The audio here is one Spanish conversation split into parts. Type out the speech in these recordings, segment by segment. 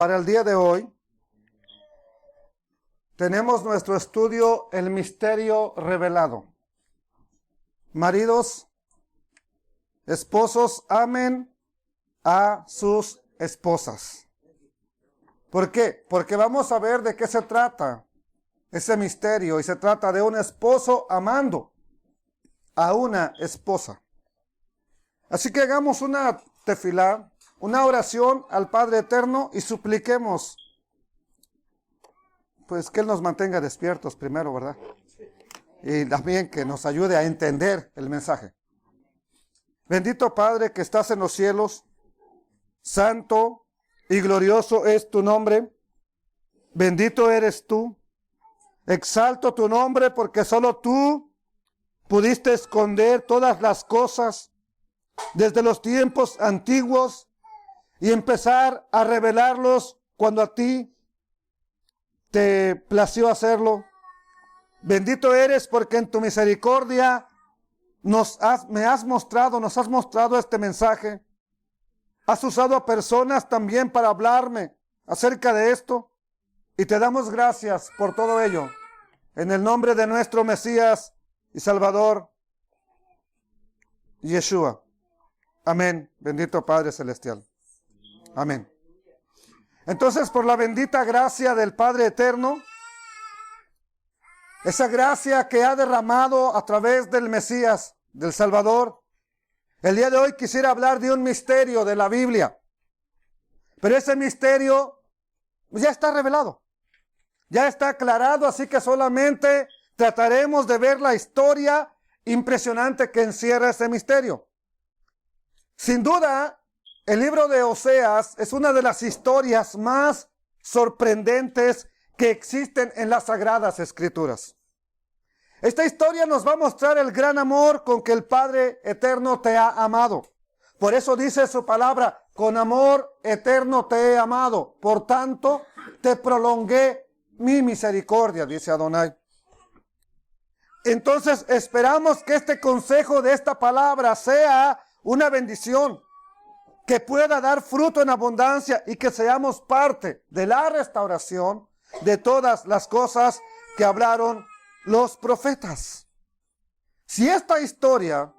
Para el día de hoy tenemos nuestro estudio El Misterio Revelado. Maridos, esposos, amen a sus esposas. ¿Por qué? Porque vamos a ver de qué se trata ese misterio, y se trata de un esposo amando a una esposa. Así que hagamos una tefilá, una oración al Padre Eterno y supliquemos, pues, que Él nos mantenga despiertos primero, ¿verdad? Y también que nos ayude a entender el mensaje. Bendito Padre que estás en los cielos, santo y glorioso es tu nombre. Bendito eres tú. Exalto tu nombre porque solo tú pudiste esconder todas las cosas desde los tiempos antiguos y empezar a revelarlos cuando a ti te plació hacerlo. Bendito eres porque en tu misericordia nos has mostrado este mensaje. Has usado a personas también para hablarme acerca de esto. Y te damos gracias por todo ello. En el nombre de nuestro Mesías y Salvador, Yeshua. Amén. Bendito Padre Celestial. Amén. Entonces, por la bendita gracia del Padre Eterno, esa gracia que ha derramado a través del Mesías, del Salvador, el día de hoy quisiera hablar de un misterio de la Biblia. Pero ese misterio ya está revelado. Ya está aclarado, así que solamente trataremos de ver la historia impresionante que encierra ese misterio. Sin duda, el libro de Oseas es una de las historias más sorprendentes que existen en las Sagradas Escrituras. Esta historia nos va a mostrar el gran amor con que el Padre Eterno te ha amado. Por eso dice su palabra, con amor eterno te he amado, por tanto te prolongué mi misericordia, dice Adonai. Entonces esperamos que este consejo de esta palabra sea una bendición, que pueda dar fruto en abundancia y que seamos parte de la restauración de todas las cosas que hablaron los profetas. Si esta historia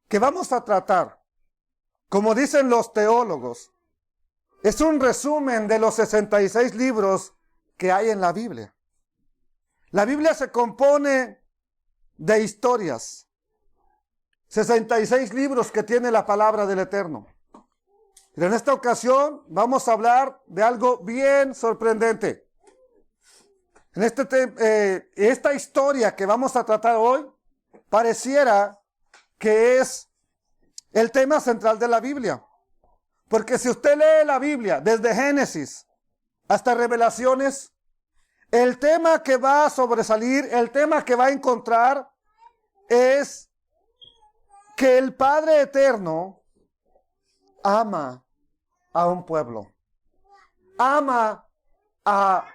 que vamos a tratar, como dicen los teólogos, es un resumen de los 66 libros que hay en la Biblia. La Biblia se compone de historias. 66 libros que tiene la palabra del Eterno. Pero en esta ocasión vamos a hablar de algo bien sorprendente. En esta historia que vamos a tratar hoy, pareciera que es el tema central de la Biblia. Porque si usted lee la Biblia desde Génesis hasta Revelaciones, el tema que va a sobresalir, el tema que va a encontrar es que el Padre Eterno ama a un pueblo, ama a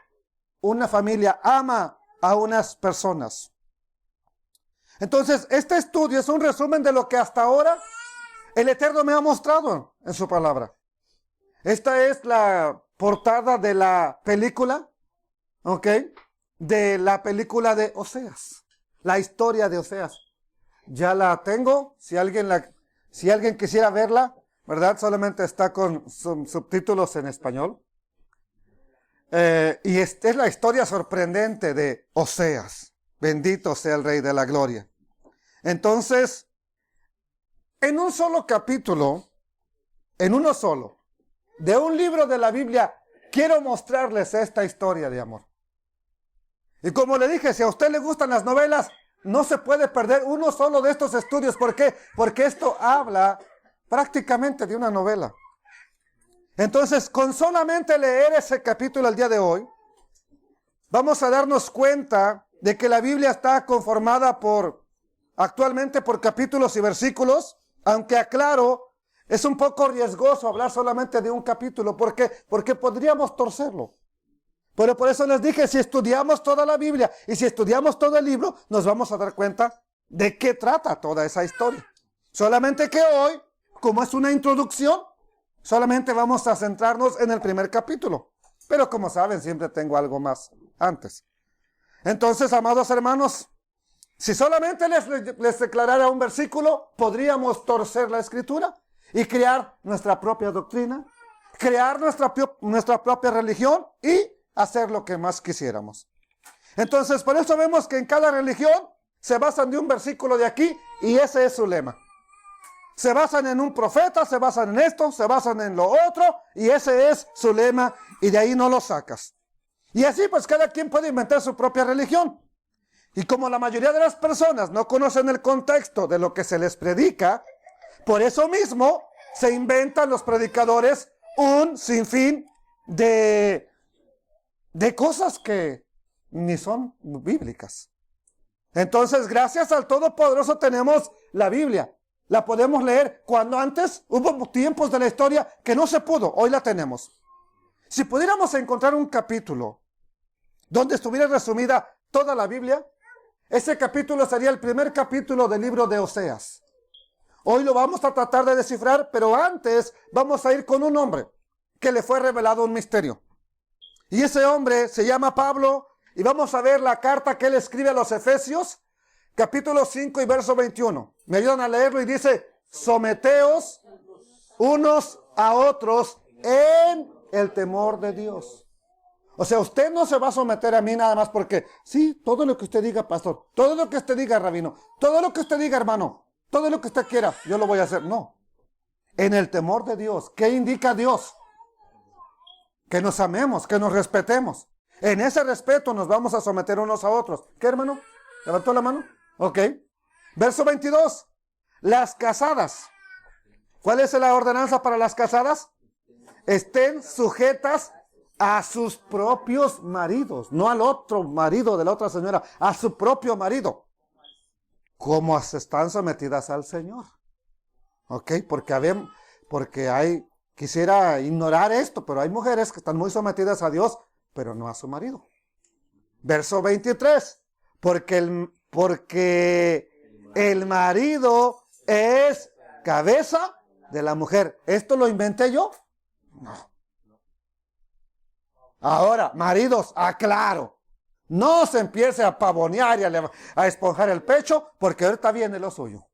una familia, ama a unas personas. Entonces, este estudio es un resumen de lo que hasta ahora el Eterno me ha mostrado en su palabra. Esta es la portada de la película, ¿ok? De la película de Oseas, la historia de Oseas. Ya la tengo, si alguien quisiera verla, ¿verdad? Solamente está con subtítulos en español. Y esta es la historia sorprendente de Oseas. Bendito sea el Rey de la Gloria. Entonces, en un solo capítulo, de un libro de la Biblia, quiero mostrarles esta historia de amor. Y como le dije, si a usted le gustan las novelas, no se puede perder uno solo de estos estudios. ¿Por qué? Porque esto habla prácticamente de una novela. Entonces, con solamente leer ese capítulo el día de hoy, vamos a darnos cuenta de que la Biblia está conformada actualmente por capítulos y versículos, aunque aclaro, es un poco riesgoso hablar solamente de un capítulo. ¿Por qué? Porque podríamos torcerlo. Pero por eso les dije, si estudiamos toda la Biblia y si estudiamos todo el libro, nos vamos a dar cuenta de qué trata toda esa historia. Solamente que hoy, como es una introducción, Solamente vamos a centrarnos en el primer capítulo. Pero como saben, siempre tengo algo más antes. Entonces, amados hermanos, si solamente les declarara un versículo, podríamos torcer la Escritura y crear nuestra propia doctrina, crear nuestra propia religión y hacer lo que más quisiéramos. Entonces, por eso vemos que en cada religión se basan de un versículo de aquí y ese es su lema. Se basan en un profeta, se basan en esto, se basan en lo otro y ese es su lema y de ahí no lo sacas. Y así pues cada quien puede inventar su propia religión. Y como la mayoría de las personas no conocen el contexto de lo que se les predica, por eso mismo se inventan los predicadores un sinfín de cosas que ni son bíblicas. Entonces, gracias al Todopoderoso tenemos la Biblia. La podemos leer cuando antes hubo tiempos de la historia que no se pudo. Hoy la tenemos. Si pudiéramos encontrar un capítulo donde estuviera resumida toda la Biblia, ese capítulo sería el primer capítulo del libro de Oseas. Hoy lo vamos a tratar de descifrar, pero antes vamos a ir con un hombre que le fue revelado un misterio. Y ese hombre se llama Pablo y vamos a ver la carta que él escribe a los Efesios, capítulo 5 y verso 21. Me ayudan a leerlo y dice, someteos unos a otros en el temor de Dios. O sea, usted no se va a someter a mí nada más porque, sí, todo lo que usted diga, pastor, todo lo que usted diga, rabino, todo lo que usted diga, hermano, todo lo que usted quiera, yo lo voy a hacer. No. En el temor de Dios. ¿Qué indica Dios? Que nos amemos, que nos respetemos. En ese respeto nos vamos a someter unos a otros. ¿Qué, hermano? ¿Levantó la mano? Ok. Verso 22. Las casadas. ¿Cuál es la ordenanza para las casadas? Estén sujetas a sus propios maridos, no al otro marido de la otra señora, a su propio marido, como están sometidas al Señor. ¿Ok? Porque quisiera ignorar esto, pero hay mujeres que están muy sometidas a Dios, pero no a su marido. Verso 23. Porque el marido es cabeza de la mujer. ¿Esto lo inventé yo? No. Ahora, maridos, aclaro. No se empiece a pavonear y a esponjar el pecho, porque ahorita viene lo suyo.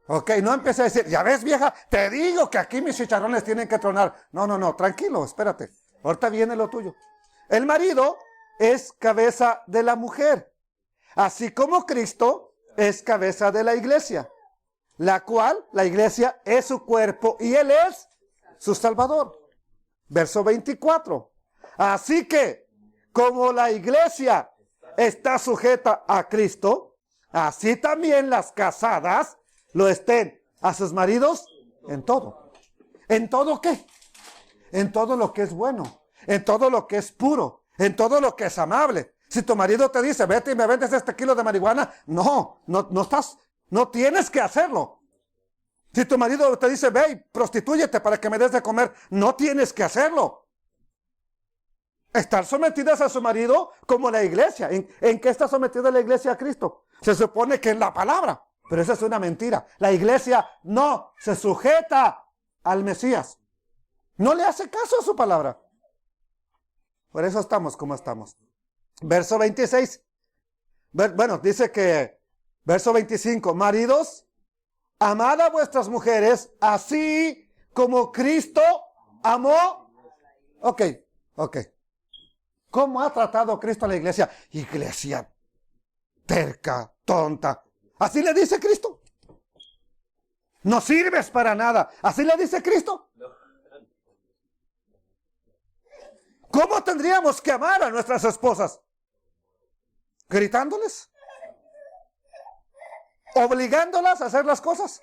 Ok, no empiece a decir, ya ves vieja, te digo que aquí mis chicharrones tienen que tronar. No, tranquilo, espérate. Ahorita viene lo tuyo. El marido es cabeza de la mujer, así como Cristo es cabeza de la iglesia, la cual, la iglesia, es su cuerpo y Él es su Salvador. Verso 24. Así que, como la iglesia está sujeta a Cristo, así también las casadas lo estén a sus maridos en todo. ¿En todo qué? En todo lo que es bueno, en todo lo que es puro, en todo lo que es amable. Si tu marido te dice, vete y me vendes este kilo de marihuana, no tienes que hacerlo. Si tu marido te dice, ve y prostitúyete para que me des de comer, no tienes que hacerlo. Estar sometidas a su marido como la iglesia. ¿En qué está sometida la iglesia a Cristo? Se supone que en la palabra, pero esa es una mentira. La iglesia no se sujeta al Mesías. No le hace caso a su palabra. Por eso estamos como estamos. Verso 26. Dice que, verso 25, maridos, amad a vuestras mujeres, así como Cristo amó. Ok. ¿Cómo ha tratado Cristo a la iglesia? Iglesia terca, tonta. ¿Así le dice Cristo? No sirves para nada. ¿Así le dice Cristo? ¿Cómo tendríamos que amar a nuestras esposas? ¿Gritándoles? ¿Obligándolas a hacer las cosas?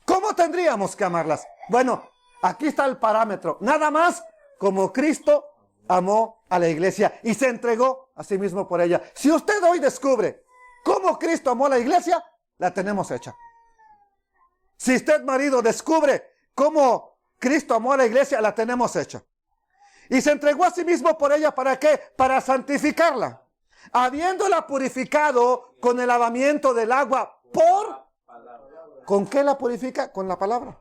¿Cómo tendríamos que amarlas? Bueno, aquí está el parámetro. Nada más como Cristo amó a la iglesia y se entregó a sí mismo por ella. Si usted hoy descubre cómo Cristo amó a la iglesia, la tenemos hecha. Si usted, marido, descubre cómo Cristo amó a la iglesia, la tenemos hecha. Y se entregó a sí mismo por ella, ¿para qué? Para santificarla. Habiéndola purificado con el lavamiento del agua ¿con qué la purifica? Con la palabra.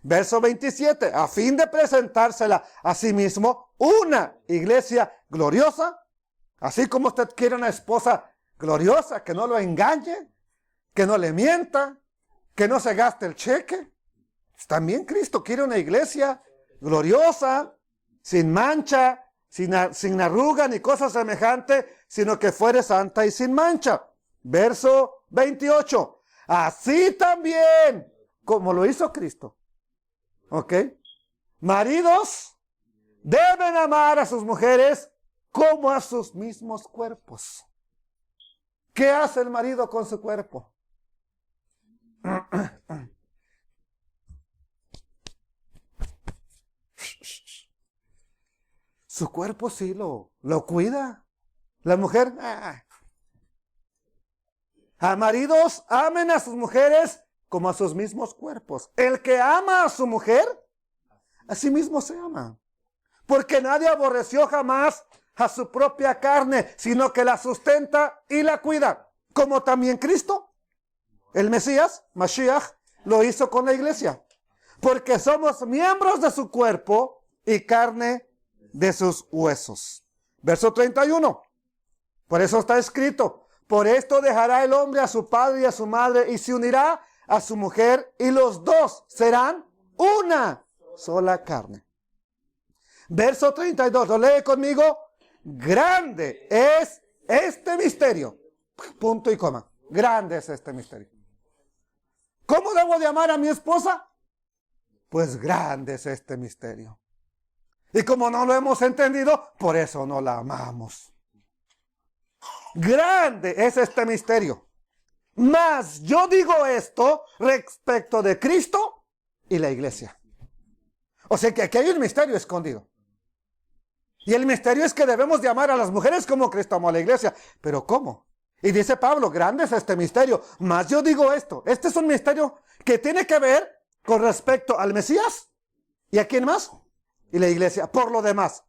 Verso 27, a fin de presentársela a sí mismo una iglesia gloriosa, así como usted quiere una esposa gloriosa, que no lo engañe, que no le mienta, que no se gaste el cheque. También Cristo quiere una iglesia gloriosa, sin mancha, sin arruga ni cosa semejante, sino que fuere santa y sin mancha. Verso 28. Así también, como lo hizo Cristo. ¿Ok? Maridos deben amar a sus mujeres como a sus mismos cuerpos. ¿Qué hace el marido con su cuerpo? Su cuerpo sí lo cuida. La mujer, a maridos, amen a sus mujeres como a sus mismos cuerpos. El que ama a su mujer, a sí mismo se ama. Porque nadie aborreció jamás a su propia carne, sino que la sustenta y la cuida. Como también Cristo, el Mesías, Mashiach, lo hizo con la iglesia. Porque somos miembros de su cuerpo y carne de sus huesos. Verso 31. Por eso está escrito: por esto dejará el hombre a su padre y a su madre y se unirá a su mujer y los dos serán una sola carne. Verso 32, lo lee conmigo. Grande es este misterio. Punto y coma. Grande es este misterio. ¿Cómo debo de amar a mi esposa? Pues grande es este misterio. Y como no lo hemos entendido, por eso no la amamos. Grande es este misterio. Mas yo digo esto respecto de Cristo y la iglesia. O sea que aquí hay un misterio escondido. Y el misterio es que debemos de amar a las mujeres como Cristo amó a la iglesia. ¿Pero cómo? Y dice Pablo, grande es este misterio. Mas yo digo esto. Este es un misterio que tiene que ver con respecto al Mesías. ¿Y a quién más? Y la iglesia. Por lo demás,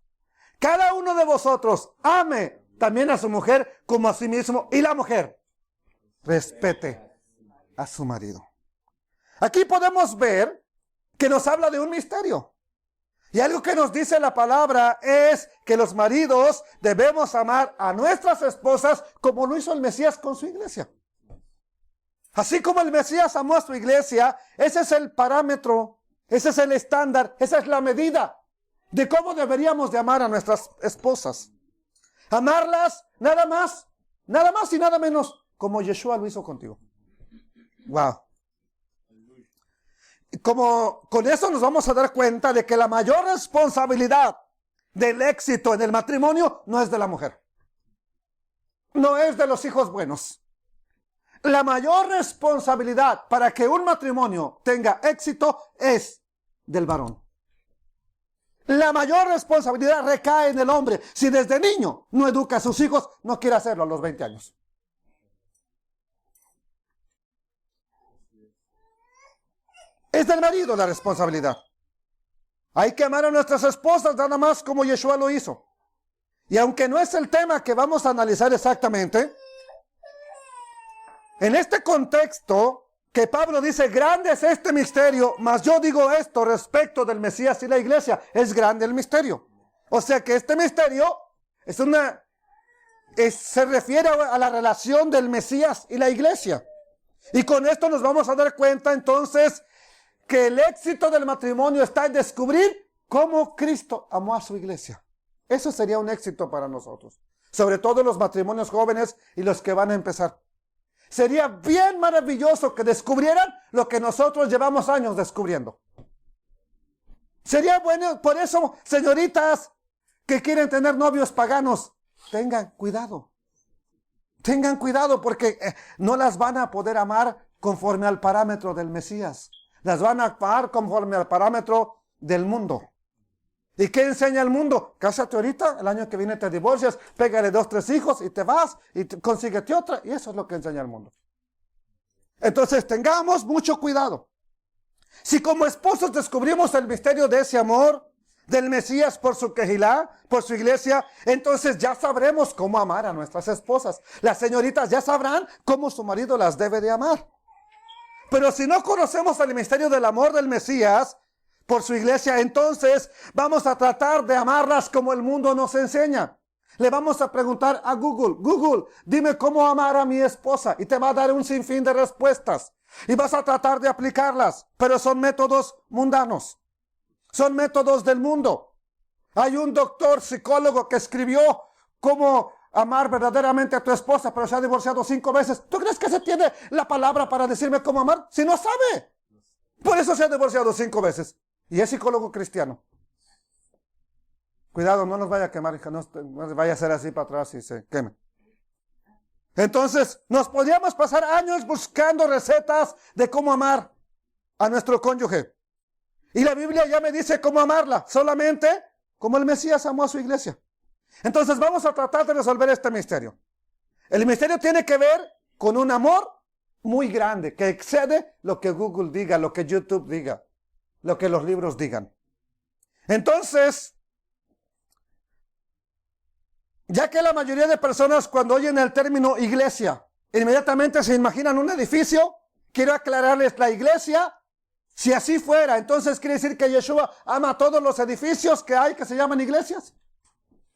cada uno de vosotros ame también a su mujer como a sí mismo. Y la mujer respete a su marido. Aquí podemos ver que nos habla de un misterio. Y algo que nos dice la palabra es que los maridos debemos amar a nuestras esposas como lo hizo el Mesías con su iglesia. Así como el Mesías amó a su iglesia, ese es el parámetro, ese es el estándar, esa es la medida de cómo deberíamos de amar a nuestras esposas. Amarlas nada más y nada menos como Yeshua lo hizo contigo. Wow. Como con eso nos vamos a dar cuenta de que la mayor responsabilidad del éxito en el matrimonio no es de la mujer. No es de los hijos buenos. La mayor responsabilidad para que un matrimonio tenga éxito es del varón. La mayor responsabilidad recae en el hombre. Si desde niño no educa a sus hijos, no quiere hacerlo a los 20 años. Es del marido la responsabilidad. Hay que amar a nuestras esposas nada más como Yeshua lo hizo. Y aunque no es el tema que vamos a analizar exactamente, en este contexto que Pablo dice, grande es este misterio, mas yo digo esto respecto del Mesías y la iglesia, es grande el misterio. O sea que este misterio se refiere a la relación del Mesías y la iglesia. Y con esto nos vamos a dar cuenta entonces que el éxito del matrimonio está en descubrir cómo Cristo amó a su iglesia. Eso sería un éxito para nosotros. Sobre todo los matrimonios jóvenes y los que van a empezar. Sería bien maravilloso que descubrieran lo que nosotros llevamos años descubriendo. Sería bueno, por eso, señoritas que quieren tener novios paganos, tengan cuidado. Tengan cuidado porque no las van a poder amar conforme al parámetro del Mesías. Las van a amar conforme al parámetro del mundo. ¿Y qué enseña el mundo? Cásate ahorita, el año que viene te divorcias, pégale 2, 3 hijos y te vas y consíguete otra. Y eso es lo que enseña el mundo. Entonces tengamos mucho cuidado. Si como esposos descubrimos el misterio de ese amor del Mesías por su quejilá, por su iglesia, entonces ya sabremos cómo amar a nuestras esposas. Las señoritas ya sabrán cómo su marido las debe de amar. Pero si no conocemos el misterio del amor del Mesías, por su iglesia, entonces vamos a tratar de amarlas como el mundo nos enseña. Le vamos a preguntar a Google, Google, dime cómo amar a mi esposa, y te va a dar un sinfín de respuestas. Y vas a tratar de aplicarlas, pero son métodos mundanos. Son métodos del mundo. Hay un doctor psicólogo que escribió cómo amar verdaderamente a tu esposa, pero se ha divorciado 5 veces. ¿Tú crees que se tiene la palabra para decirme cómo amar? Si no sabe. Por eso se ha divorciado 5 veces. Y es psicólogo cristiano. Cuidado, no nos vaya a quemar, hija, no vaya a ser así para atrás y se queme. Entonces, nos podríamos pasar años buscando recetas de cómo amar a nuestro cónyuge. Y la Biblia ya me dice cómo amarla, solamente como el Mesías amó a su iglesia. Entonces, vamos a tratar de resolver este misterio. El misterio tiene que ver con un amor muy grande, que excede lo que Google diga, lo que YouTube diga, lo que los libros digan. Entonces, ya que la mayoría de personas cuando oyen el término iglesia, inmediatamente se imaginan un edificio, quiero aclararles, la iglesia, si así fuera, entonces quiere decir que Yeshua ama a todos los edificios que hay que se llaman iglesias.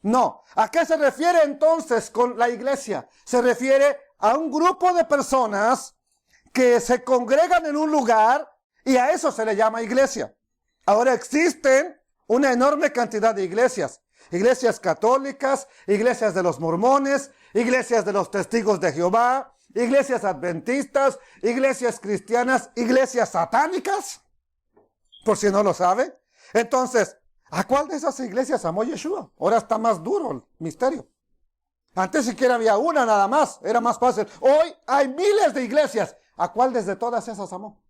No, ¿a qué se refiere entonces con la iglesia? Se refiere a un grupo de personas que se congregan en un lugar y a eso se le llama iglesia. Ahora existen una enorme cantidad de iglesias. Iglesias católicas, iglesias de los mormones, iglesias de los testigos de Jehová, iglesias adventistas, iglesias cristianas, iglesias satánicas, por si no lo sabe. Entonces, ¿a cuál de esas iglesias amó Yeshua? Ahora está más duro el misterio. Antes siquiera había una nada más, era más fácil. Hoy hay miles de iglesias. ¿A cuál desde todas esas amó?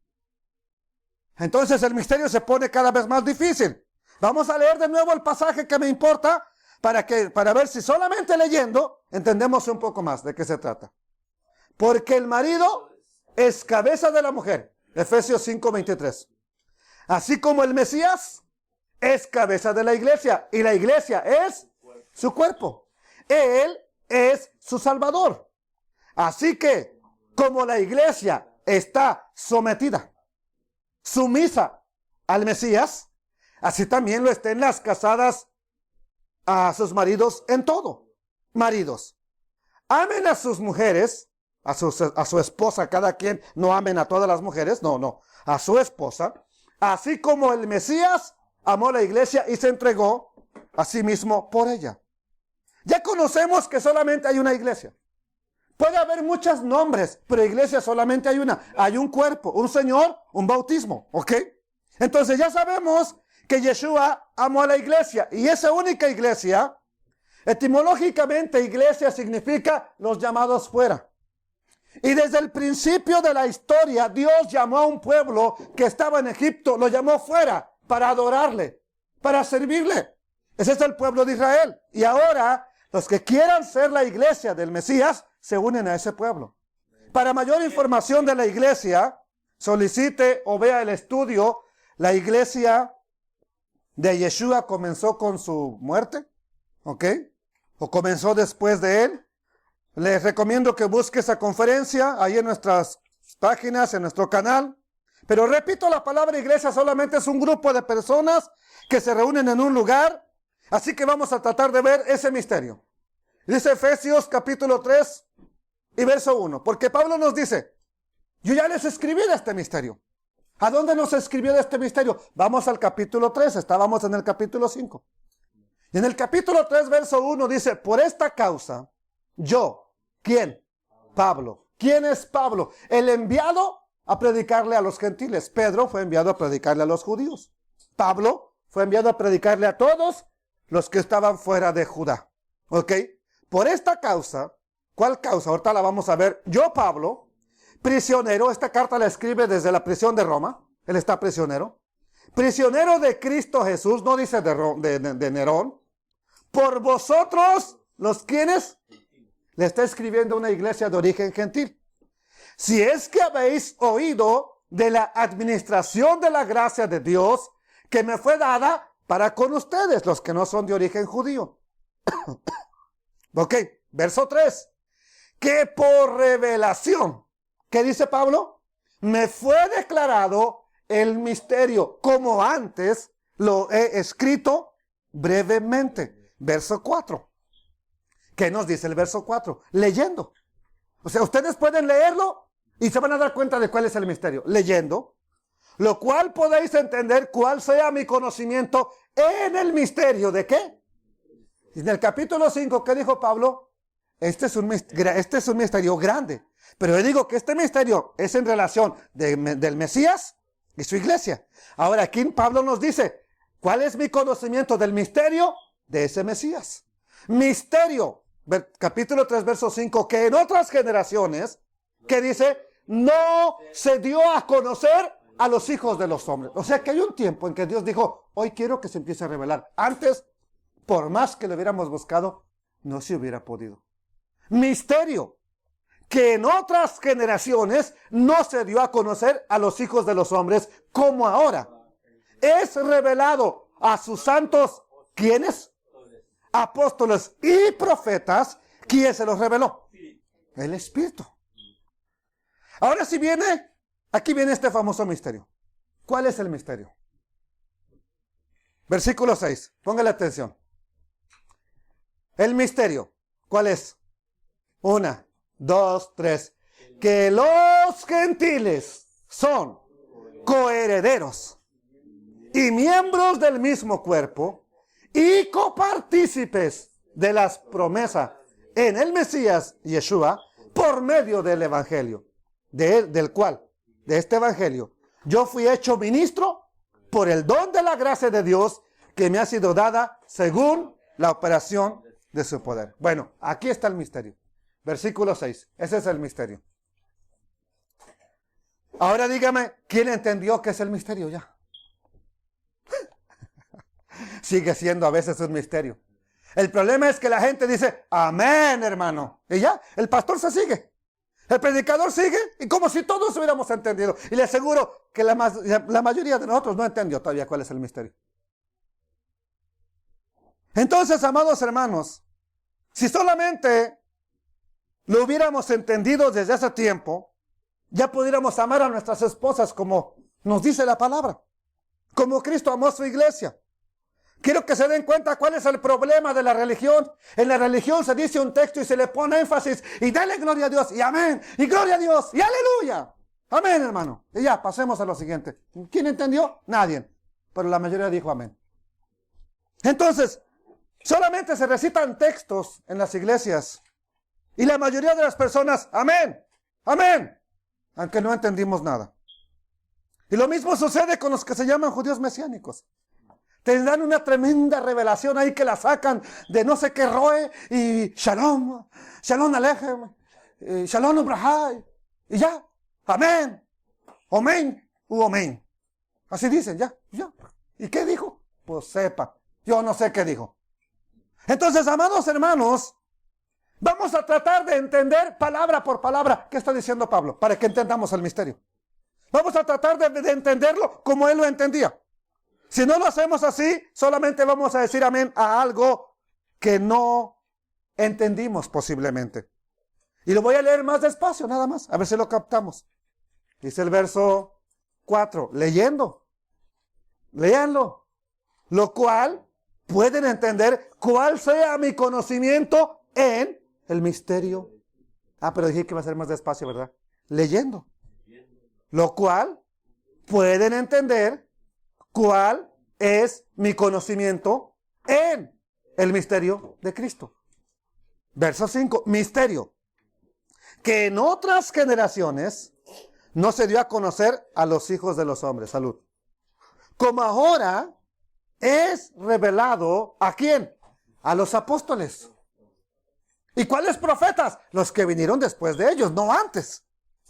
Entonces el misterio se pone cada vez más difícil. Vamos a leer de nuevo el pasaje que me importa para ver si solamente leyendo entendemos un poco más de qué se trata. Porque el marido es cabeza de la mujer. Efesios 5:23. Así como el Mesías es cabeza de la iglesia y la iglesia es su cuerpo. Él es su Salvador. Así que como la iglesia está sometida, sumisa al Mesías, así también lo estén las casadas a sus maridos en todo. Maridos, amen a sus mujeres, a su esposa, cada quien, no amen a todas las mujeres, no, a su esposa, así como el Mesías amó a la iglesia y se entregó a sí mismo por ella. Ya conocemos que solamente hay una iglesia. Puede haber muchos nombres, pero iglesia solamente hay una. Hay un cuerpo, un Señor, un bautismo, ¿ok? Entonces ya sabemos que Yeshua amó a la iglesia. Y esa única iglesia, etimológicamente iglesia significa los llamados fuera. Y desde el principio de la historia, Dios llamó a un pueblo que estaba en Egipto, lo llamó fuera para adorarle, para servirle. Ese es el pueblo de Israel. Y ahora, los que quieran ser la iglesia del Mesías, se unen a ese pueblo. Para mayor información de la iglesia, solicite o vea el estudio. La iglesia de Yeshua comenzó con su muerte, ¿ok? O comenzó después de él. Les recomiendo que busque esa conferencia ahí en nuestras páginas, en nuestro canal. Pero repito, la palabra iglesia solamente es un grupo de personas que se reúnen en un lugar. Así que vamos a tratar de ver ese misterio. Dice Efesios capítulo 3 y verso 1. Porque Pablo nos dice, yo ya les escribí de este misterio. ¿A dónde nos escribió de este misterio? Vamos al capítulo 3, estábamos en el capítulo 5. Y en el capítulo 3, verso 1 dice, por esta causa, yo, ¿quién? Pablo. ¿Quién es Pablo? El enviado a predicarle a los gentiles. Pedro fue enviado a predicarle a los judíos. Pablo fue enviado a predicarle a todos los que estaban fuera de Judá. ¿Ok? Por esta causa, ¿cuál causa? Ahorita la vamos a ver. Yo, Pablo, prisionero, esta carta la escribe desde la prisión de Roma. Él está prisionero. Prisionero de Cristo Jesús, no dice de Nerón. Por vosotros, los quienes, le está escribiendo una iglesia de origen gentil. Si es que habéis oído de la administración de la gracia de Dios que me fue dada para con ustedes, los que no son de origen judío. Ok, verso 3. Que por revelación, ¿qué dice Pablo? Me fue declarado el misterio, como antes lo he escrito brevemente. Verso 4. ¿Qué nos dice el verso 4? Leyendo. O sea, ustedes pueden leerlo y se van a dar cuenta de cuál es el misterio. Leyendo. Lo cual podéis entender cuál sea mi conocimiento en el misterio. ¿De qué? En el capítulo 5, ¿qué dijo Pablo? Este es un misterio grande. Pero yo digo que este misterio es en relación del Mesías y su iglesia. Ahora aquí Pablo nos dice, ¿cuál es mi conocimiento del misterio de ese Mesías? Misterio, capítulo 3, verso 5, que en otras generaciones, que dice, no se dio a conocer a los hijos de los hombres. O sea que hay un tiempo en que Dios dijo, hoy quiero que se empiece a revelar. Antes, por más que lo hubiéramos buscado, no se hubiera podido. Misterio, que en otras generaciones no se dio a conocer a los hijos de los hombres, como ahora. Es revelado a sus santos, ¿quiénes? Apóstoles y profetas. ¿Quién se los reveló? El Espíritu. Ahora si viene, aquí viene este famoso misterio. ¿Cuál es el misterio? Versículo 6, póngale atención. El misterio, ¿cuál es? 1, 2, 3. Que los gentiles son coherederos y miembros del mismo cuerpo y copartícipes de las promesas en el Mesías Yeshua por medio del Evangelio, del cual, de este Evangelio, yo fui hecho ministro por el don de la gracia de Dios que me ha sido dada según la operación de su poder. Bueno, aquí está el misterio. Versículo 6. Ese es el misterio. Ahora dígame, ¿quién entendió qué es el misterio ya? Sigue siendo a veces un misterio. El problema es que la gente dice, amén, hermano. Y ya, el pastor se sigue. El predicador sigue y como si todos hubiéramos entendido. Y le aseguro que la mayoría de nosotros no entendió todavía cuál es el misterio. Entonces, amados hermanos, si solamente lo hubiéramos entendido desde hace tiempo, ya pudiéramos amar a nuestras esposas como nos dice la palabra, como Cristo amó a su iglesia. Quiero que se den cuenta cuál es el problema de la religión. En la religión se dice un texto y se le pone énfasis y dale gloria a Dios y amén y gloria a Dios y aleluya. Amén, hermano. Y ya, pasemos a lo siguiente. ¿Quién entendió? Nadie. Pero la mayoría dijo amén. Entonces, solamente se recitan textos en las iglesias y la mayoría de las personas, amén, amén, aunque no entendimos nada. Y lo mismo sucede con los que se llaman judíos mesiánicos. Te dan una tremenda revelación ahí que la sacan de no sé qué roe y shalom, shalom alejem, shalom ubrahai, y ya, amén, amén, amén. Así dicen, ya. ¿Y qué dijo? Pues sepa, yo no sé qué dijo. Entonces, amados hermanos, vamos a tratar de entender palabra por palabra qué está diciendo Pablo, para que entendamos el misterio. Vamos a tratar de entenderlo como él lo entendía. Si no lo hacemos así, solamente vamos a decir amén a algo que no entendimos posiblemente. Y lo voy a leer más despacio, nada más, a ver si lo captamos. Dice el verso 4, leyendo. Léanlo. Lo cual pueden entender cuál sea mi conocimiento en el misterio. Pero dije que iba a ser más despacio, ¿verdad? Leyendo. Lo cual pueden entender cuál es mi conocimiento en el misterio de Cristo. Verso 5, misterio que en otras generaciones no se dio a conocer a los hijos de los hombres. Salud. Como ahora es revelado, ¿a quién? A los apóstoles. ¿Y cuáles profetas? Los que vinieron después de ellos, no antes.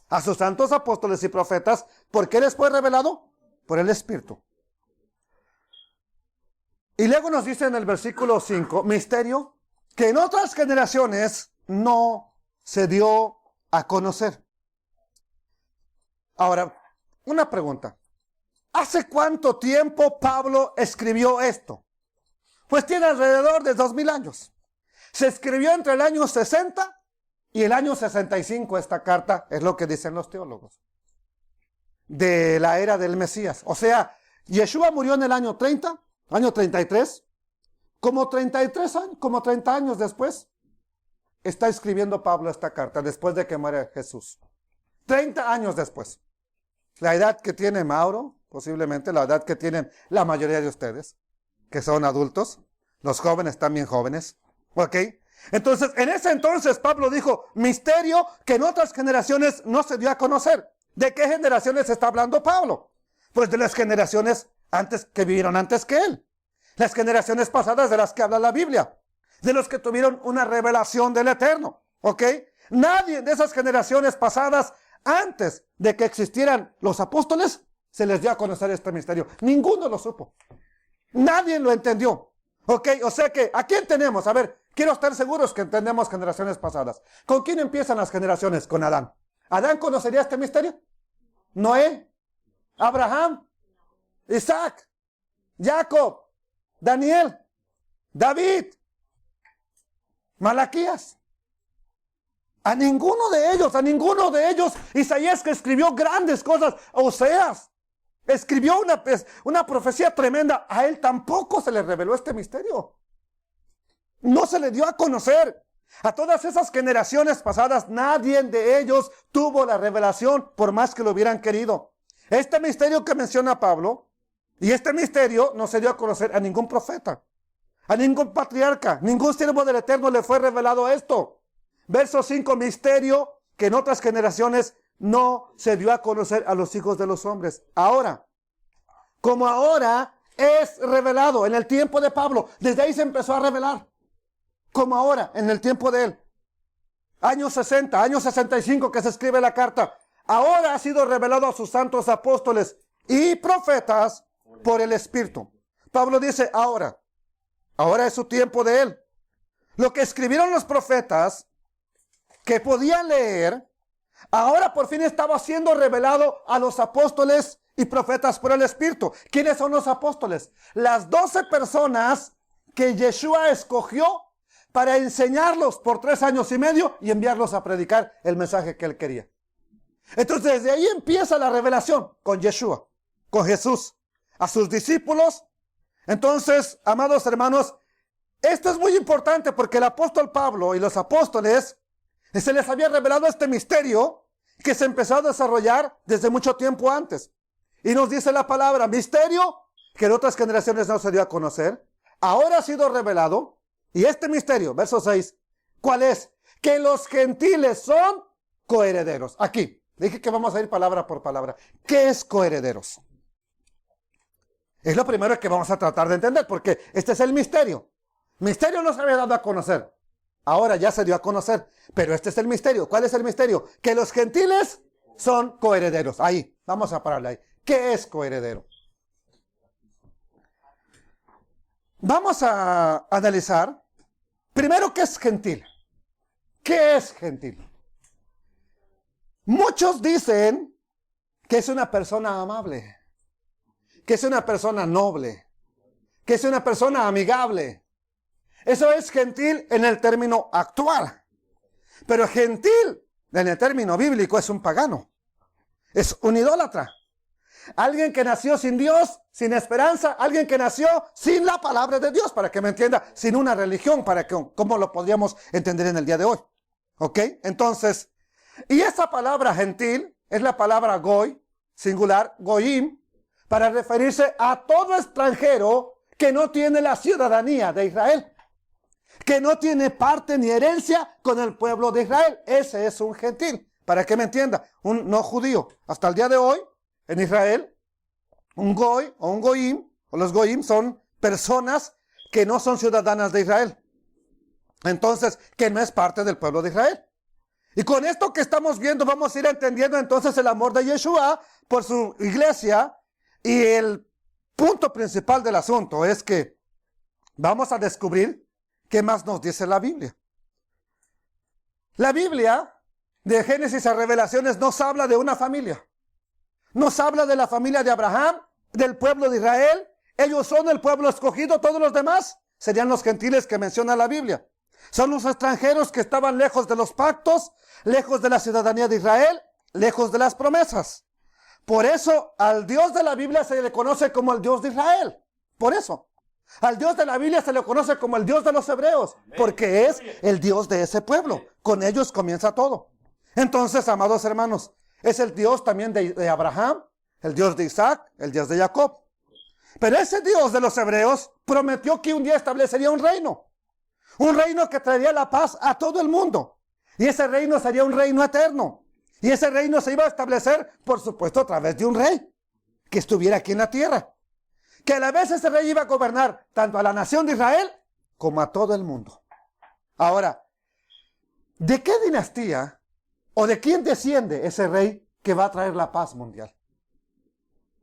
A sus santos apóstoles y profetas, ¿por qué les fue revelado? Por el Espíritu. Y luego nos dice en el versículo 5, misterio que en otras generaciones no se dio a conocer. Ahora, una pregunta. ¿Hace cuánto tiempo Pablo escribió esto? Pues tiene alrededor de 2000 años. Se escribió entre el año 60 y el año 65 esta carta, es lo que dicen los teólogos. de la era del Mesías. O sea, Yeshua murió en el año 30, año 33, como 33 años, como 30 años después, está escribiendo Pablo esta carta, después de que muere Jesús. 30 años después. La edad que tiene Mauro, posiblemente la edad que tienen la mayoría de ustedes, que son adultos, los jóvenes también jóvenes, ¿ok? Entonces, en ese entonces Pablo dijo, misterio que en otras generaciones no se dio a conocer. ¿De qué generaciones está hablando Pablo? Pues de las generaciones que vivieron antes que él. Las generaciones pasadas de las que habla la Biblia. De los que tuvieron una revelación del Eterno, ¿ok? Nadie de esas generaciones pasadas, antes de que existieran los apóstoles, se les dio a conocer este misterio. Ninguno lo supo. Nadie lo entendió. ¿Ok? O sea que, ¿a quién tenemos? A ver, quiero estar seguros que entendemos generaciones pasadas. ¿Con quién empiezan las generaciones? Con Adán. ¿Adán conocería este misterio? Noé, Abraham, Isaac, Jacob, Daniel, David, Malaquías. A ninguno de ellos, Isaías, que escribió grandes cosas, Oseas, escribió una profecía tremenda, a él tampoco se le reveló este misterio. No se le dio a conocer. A todas esas generaciones pasadas, nadie de ellos tuvo la revelación, por más que lo hubieran querido. Este misterio que menciona Pablo, y este misterio no se dio a conocer a ningún profeta, a ningún patriarca, ningún siervo del Eterno le fue revelado esto. Verso 5, misterio que en otras generaciones no se dio a conocer a los hijos de los hombres. Ahora, como ahora es revelado en el tiempo de Pablo, desde ahí se empezó a revelar. Como ahora, en el tiempo de él. Año 60, año 65 que se escribe la carta. Ahora ha sido revelado a sus santos apóstoles y profetas por el Espíritu. Pablo dice ahora es su tiempo de él. Lo que escribieron los profetas que podían leer, ahora por fin estaba siendo revelado a los apóstoles y profetas por el Espíritu. ¿Quiénes son los apóstoles? Las 12 personas que Yeshua escogió para enseñarlos por 3 años y medio y enviarlos a predicar el mensaje que él quería. Entonces desde ahí empieza la revelación con Yeshua, con Jesús, a sus discípulos. Entonces, amados hermanos, esto es muy importante porque el apóstol Pablo y los apóstoles se les había revelado este misterio que se empezó a desarrollar desde mucho tiempo antes. Y nos dice la palabra, misterio que en otras generaciones no se dio a conocer, ahora ha sido revelado. Y este misterio, verso 6, ¿cuál es? Que los gentiles son coherederos. Aquí, dije que vamos a ir palabra por palabra. ¿Qué es coherederos? Es lo primero que vamos a tratar de entender, porque este es el misterio. Misterio no se había dado a conocer. Ahora ya se dio a conocer, pero este es el misterio. ¿Cuál es el misterio? Que los gentiles son coherederos. Ahí, vamos a pararle ahí. ¿Qué es coheredero? Vamos a analizar primero qué es gentil. ¿Qué es gentil? Muchos dicen que es una persona amable, que es una persona noble, que es una persona amigable. Eso es gentil en el término actual. Pero gentil en el término bíblico es un pagano, es un idólatra. Alguien que nació sin Dios, sin esperanza, alguien que nació sin la palabra de Dios, para que me entienda, sin una religión, para que, ¿cómo lo podríamos entender en el día de hoy? ¿Ok? Entonces, y esa palabra gentil es la palabra goy, singular, goyim, para referirse a todo extranjero que no tiene la ciudadanía de Israel, que no tiene parte ni herencia con el pueblo de Israel. Ese es un gentil, para que me entienda, un no judío. Hasta el día de hoy, en Israel, un goy o un goyim, o los goyim son personas que no son ciudadanas de Israel. Entonces, que no es parte del pueblo de Israel. Y con esto que estamos viendo, vamos a ir entendiendo entonces el amor de Yeshua por su iglesia. Y el punto principal del asunto es que vamos a descubrir qué más nos dice la Biblia. La Biblia, de Génesis a Revelaciones, nos habla de una familia. Nos habla de la familia de Abraham, del pueblo de Israel. Ellos son el pueblo escogido, todos los demás serían los gentiles que menciona la Biblia. Son los extranjeros que estaban lejos de los pactos, lejos de la ciudadanía de Israel, lejos de las promesas. Por eso al Dios de la Biblia se le conoce como el Dios de Israel. Por eso. Al Dios de la Biblia se le conoce como el Dios de los hebreos, porque es el Dios de ese pueblo. Con ellos comienza todo. Entonces, amados hermanos, es el Dios también de Abraham, el Dios de Isaac, el Dios de Jacob. Pero ese Dios de los hebreos prometió que un día establecería un reino que traería la paz a todo el mundo. Y ese reino sería un reino eterno. Y ese reino se iba a establecer, por supuesto, a través de un rey que estuviera aquí en la tierra. Que a la vez ese rey iba a gobernar tanto a la nación de Israel como a todo el mundo. Ahora, ¿de qué dinastía o de quién desciende ese rey que va a traer la paz mundial?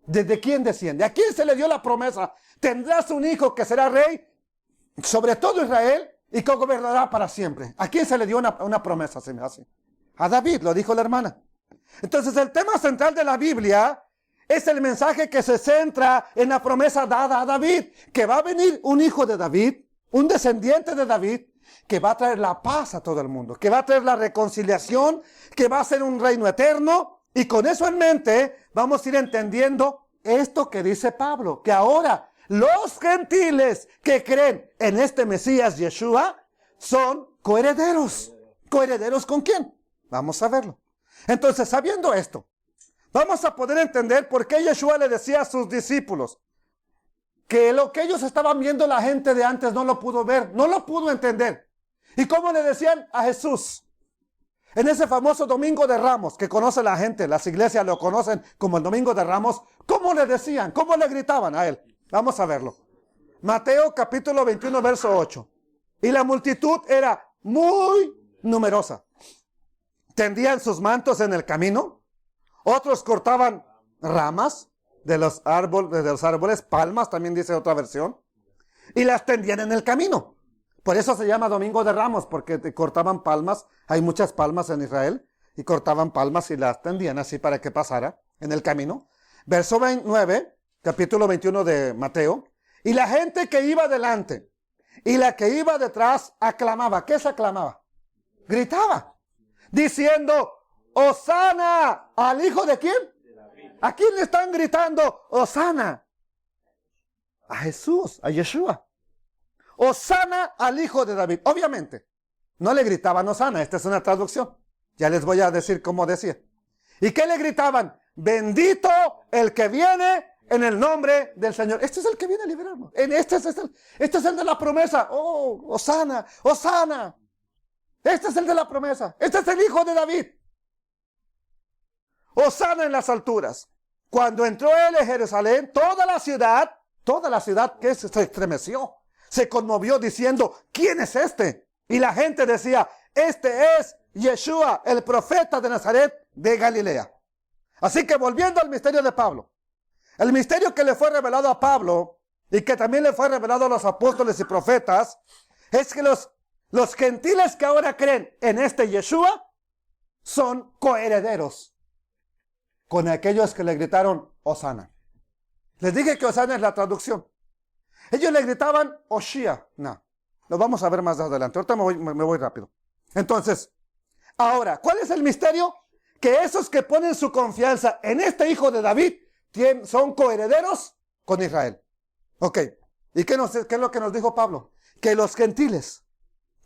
¿Desde quién desciende? ¿A quién se le dio la promesa? Tendrás un hijo que será rey sobre todo Israel y que gobernará para siempre. ¿A quién se le dio una promesa? Se me hace. A David, lo dijo la hermana. Entonces el tema central de la Biblia es el mensaje que se centra en la promesa dada a David, que va a venir un hijo de David, un descendiente de David, que va a traer la paz a todo el mundo, que va a traer la reconciliación, que va a ser un reino eterno. Y con eso en mente vamos a ir entendiendo esto que dice Pablo, que ahora los gentiles que creen en este Mesías Yeshua son coherederos. ¿Coherederos con quién? Vamos a verlo. Entonces, sabiendo esto, vamos a poder entender por qué Yeshua le decía a sus discípulos que lo que ellos estaban viendo la gente de antes no lo pudo ver, no lo pudo entender. ¿Y cómo le decían a Jesús? En ese famoso Domingo de Ramos, que conoce la gente, las iglesias lo conocen como el Domingo de Ramos, ¿cómo le decían? ¿Cómo le gritaban a él? Vamos a verlo. Mateo capítulo 21, verso 8. Y la multitud era muy numerosa. Tendían sus mantos en el camino. Otros cortaban ramas de los árboles, palmas, también dice otra versión. Y las tendían en el camino. Por eso se llama Domingo de Ramos, porque cortaban palmas. Hay muchas palmas en Israel. Y cortaban palmas y las tendían así para que pasara en el camino. Verso 9, capítulo 21 de Mateo. Y la gente que iba delante y la que iba detrás aclamaba. ¿Qué se aclamaba? Gritaba. Diciendo, Hosana, ¿al hijo de quién? ¿A quién le están gritando Hosana? A Jesús, a Yeshua. Hosana al hijo de David. Obviamente, no le gritaban Hosana, esta es una traducción. Ya les voy a decir cómo decía. ¿Y qué le gritaban? Bendito el que viene en el nombre del Señor. Este es el que viene a liberarnos. Este es el de la promesa. Oh, Hosana, Hosana. Este es el de la promesa. Este es el hijo de David. Hosana en las alturas. Cuando entró él en Jerusalén, toda la ciudad que se estremeció, se conmovió diciendo, ¿quién es este? Y la gente decía, este es Yeshua, el profeta de Nazaret de Galilea. Así que volviendo al misterio de Pablo, el misterio que le fue revelado a Pablo y que también le fue revelado a los apóstoles y profetas, es que los gentiles que ahora creen en este Yeshua son coherederos con aquellos que le gritaron Hosana. Les dije que Hosana es la traducción. Ellos le gritaban Oshia. No, lo vamos a ver más adelante. Ahorita me voy rápido. Entonces, ahora, ¿cuál es el misterio? Que esos que ponen su confianza en este hijo de David son coherederos con Israel. Ok, ¿y qué es lo que nos dijo Pablo? Que los gentiles,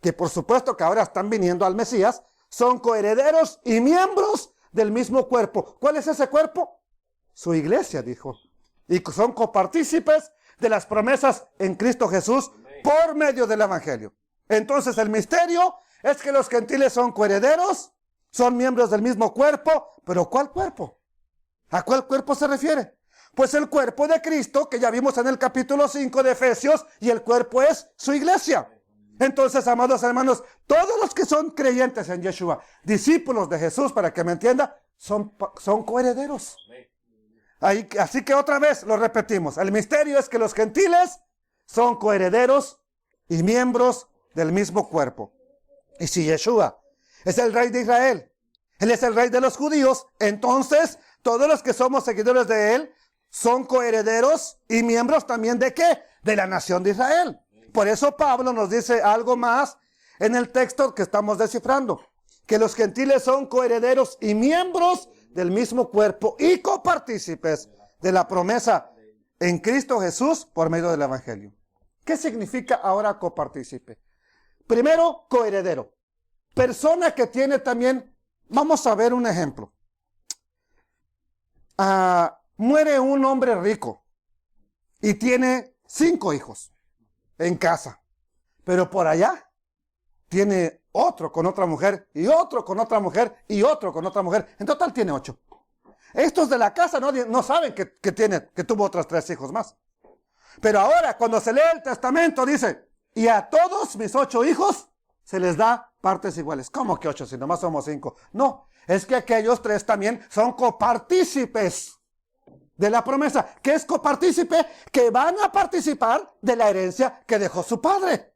que por supuesto que ahora están viniendo al Mesías, son coherederos y miembros del mismo cuerpo. ¿Cuál es ese cuerpo? Su iglesia, dijo. Y son copartícipes de las promesas en Cristo Jesús por medio del Evangelio. Entonces el misterio es que los gentiles son coherederos, son miembros del mismo cuerpo, pero ¿cuál cuerpo? ¿A cuál cuerpo se refiere? Pues el cuerpo de Cristo, que ya vimos en el capítulo 5 de Efesios, y el cuerpo es su iglesia. Entonces, amados hermanos, todos los que son creyentes en Yeshua, discípulos de Jesús, para que me entienda, son coherederos. Así que otra vez lo repetimos. El misterio es que los gentiles son coherederos y miembros del mismo cuerpo. Y si Yeshua es el rey de Israel, Él es el rey de los judíos, entonces todos los que somos seguidores de Él son coherederos y miembros también ¿de qué? De la nación de Israel. Por eso Pablo nos dice algo más en el texto que estamos descifrando, que los gentiles son coherederos y miembros del mismo cuerpo y copartícipes de la promesa en Cristo Jesús por medio del Evangelio. ¿Qué significa ahora copartícipe? Primero, coheredero. Persona que tiene también, vamos a ver un ejemplo. Muere un hombre rico y tiene 5 hijos en casa, pero por allá tiene otro con otra mujer y otro con otra mujer y otro con otra mujer. En total tiene 8. Estos de la casa no saben que tuvo otros 3 hijos más. Pero ahora cuando se lee el testamento dice, y a todos mis 8 hijos se les da partes iguales. ¿Cómo que 8 si nomás somos 5? No, es que aquellos 3 también son copartícipes de la promesa. ¿Qué es copartícipe? Que van a participar de la herencia que dejó su padre.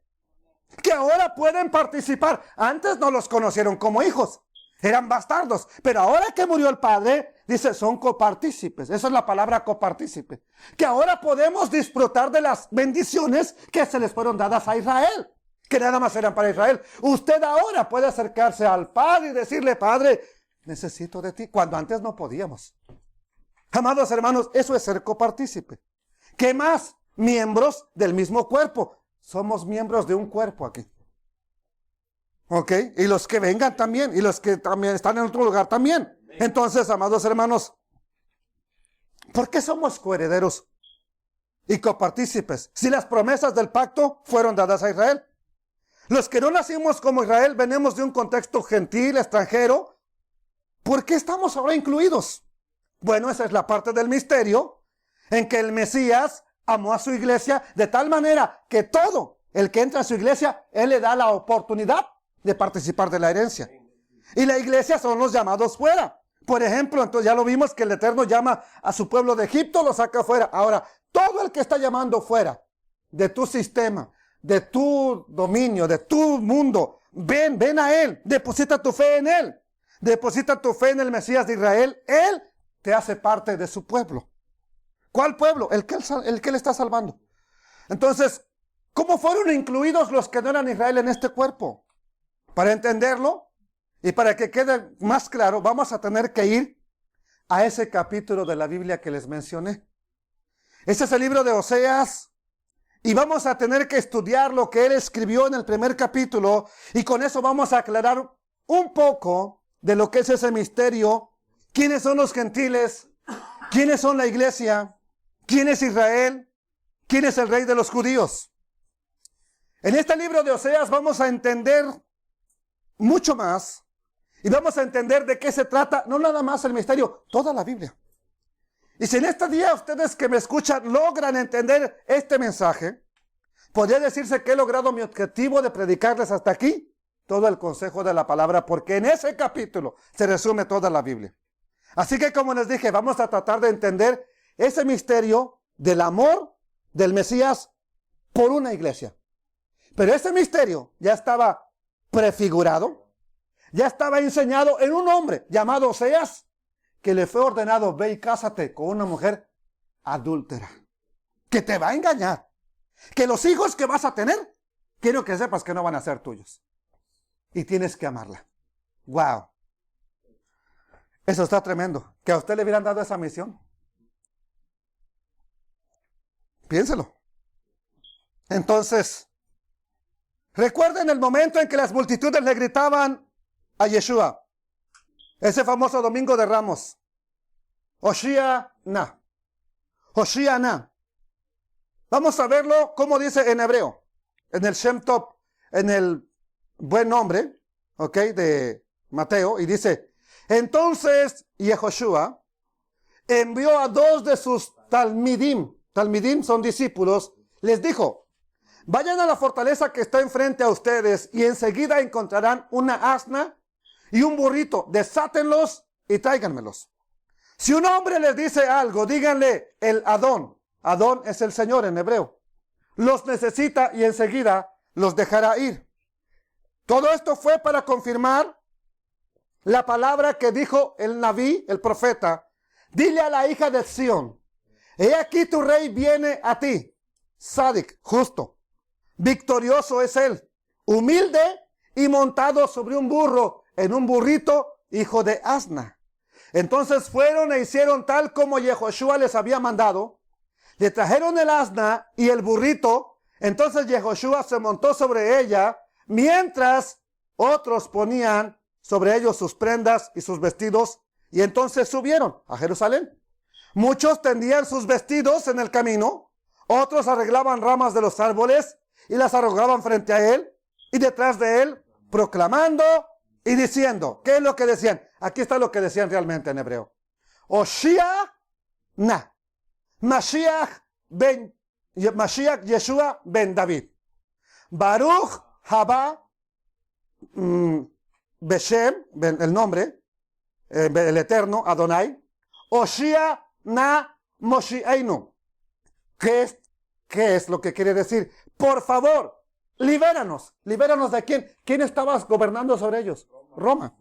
Que ahora pueden participar. Antes no los conocieron como hijos, eran bastardos. Pero ahora que murió el padre, dice, son copartícipes. Esa es la palabra copartícipe. Que ahora podemos disfrutar de las bendiciones que se les fueron dadas a Israel, que nada más eran para Israel. Usted ahora puede acercarse al Padre y decirle, Padre, necesito de ti, cuando antes no podíamos. Amados hermanos, eso es ser copartícipe. ¿Qué más? Miembros del mismo cuerpo. Somos miembros de un cuerpo aquí. ¿Ok? Y los que vengan también, y los que también están en otro lugar también. Entonces, amados hermanos, ¿por qué somos coherederos y copartícipes si las promesas del pacto fueron dadas a Israel? Los que no nacimos como Israel, venimos de un contexto gentil, extranjero. ¿Por qué estamos ahora incluidos? Bueno, esa es la parte del misterio en que el Mesías amó a su iglesia de tal manera que todo el que entra a su iglesia, Él le da la oportunidad de participar de la herencia. Y la iglesia son los llamados fuera. Por ejemplo, entonces ya lo vimos que el Eterno llama a su pueblo de Egipto, lo saca fuera. Ahora, todo el que está llamando fuera de tu sistema, de tu dominio, de tu mundo, ven a Él, deposita tu fe en Él, deposita tu fe en el Mesías de Israel. Él te hace parte de su pueblo. ¿Cuál pueblo? El que Él está salvando. Entonces, ¿cómo fueron incluidos los que no eran Israel en este cuerpo? Para entenderlo y para que quede más claro, vamos a tener que ir a ese capítulo de la Biblia que les mencioné. Ese es el libro de Oseas y vamos a tener que estudiar lo que él escribió en el primer capítulo y con eso vamos a aclarar un poco de lo que es ese misterio. ¿Quiénes son los gentiles? ¿Quiénes son la iglesia? ¿Quién es Israel? ¿Quién es el rey de los judíos? En este libro de Oseas vamos a entender mucho más y vamos a entender de qué se trata, no nada más el misterio, toda la Biblia. Y si en este día ustedes que me escuchan logran entender este mensaje, podría decirse que he logrado mi objetivo de predicarles hasta aquí todo el consejo de la palabra, porque en ese capítulo se resume toda la Biblia. Así que como les dije, vamos a tratar de entender ese misterio del amor del Mesías por una iglesia. Pero ese misterio ya estaba prefigurado, ya estaba enseñado en un hombre llamado Oseas, que le fue ordenado, ve y cásate con una mujer adúltera, que te va a engañar, que los hijos que vas a tener, quiero que sepas que no van a ser tuyos, y tienes que amarla. ¡Wow! Eso está tremendo, que a usted le hubieran dado esa misión. Piénselo. Entonces, recuerden el momento en que las multitudes le gritaban a Yeshua, ese famoso domingo de Ramos, Hoshiana, Hoshiana. Vamos a verlo como dice en hebreo, en el Shem Tov, en el buen nombre, ok, de Mateo, y dice, entonces Yehoshua envió a 2 de sus talmidim son discípulos, les dijo, vayan a la fortaleza que está enfrente a ustedes y enseguida encontrarán una asna y un burrito, desátenlos y tráiganmelos. Si un hombre les dice algo, díganle el Adón es el Señor en hebreo, los necesita y enseguida los dejará ir. Todo esto fue para confirmar la palabra que dijo el Naví, el profeta, dile a la hija de Sión, he aquí tu rey viene a ti, Sadik, justo, victorioso es él, humilde y montado sobre un burro, en un burrito, hijo de asna. Entonces fueron e hicieron tal como Yehoshua les había mandado. Le trajeron el asna y el burrito. Entonces Yehoshua se montó sobre ella, mientras otros ponían sobre ellos sus prendas y sus vestidos. Y entonces subieron a Jerusalén. Muchos tendían sus vestidos en el camino. Otros arreglaban ramas de los árboles y las arrojaban frente a él y detrás de él, proclamando y diciendo. ¿Qué es lo que decían? Aquí está lo que decían realmente en hebreo. Oshia na. Mashiach Yeshua ben David. Baruch haba Beshem, el nombre, el eterno, Adonai. Oshia na Moshiainu. ¿Qué es lo que quiere decir? Por favor, libéranos. ¿Libéranos de quién? ¿Quién estaba gobernando sobre ellos? Roma.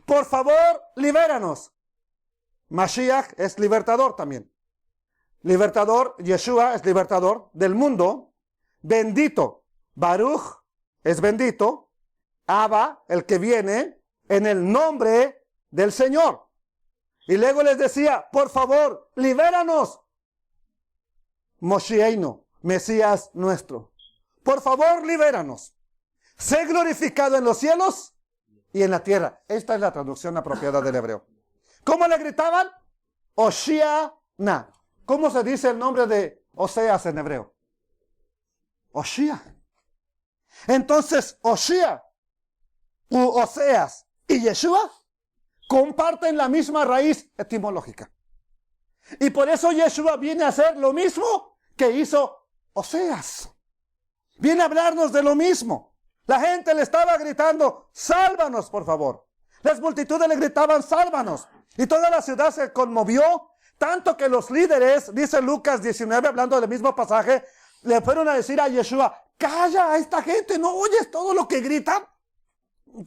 Por favor, libéranos. Mashiach es libertador también. Libertador, Yeshua es libertador del mundo. Bendito. Baruch es bendito. Abba, el que viene en el nombre del Señor. Y luego les decía, por favor, libéranos. Moshiainu, Mesías nuestro. Por favor, libéranos. Sé glorificado en los cielos y en la tierra. Esta es la traducción apropiada del hebreo. ¿Cómo le gritaban? Oshiana. ¿Cómo se dice el nombre de Oseas en hebreo? Oshia. Entonces, Oshia, Oseas y Yeshua comparten la misma raíz etimológica. Y por eso Yeshua viene a hacer lo mismo que hizo Oseas. Viene a hablarnos de lo mismo. La gente le estaba gritando, sálvanos, por favor. Las multitudes le gritaban, sálvanos. Y toda la ciudad se conmovió, tanto que los líderes, dice Lucas 19, hablando del mismo pasaje, le fueron a decir a Yeshua, calla a esta gente, ¿no oyes todo lo que gritan?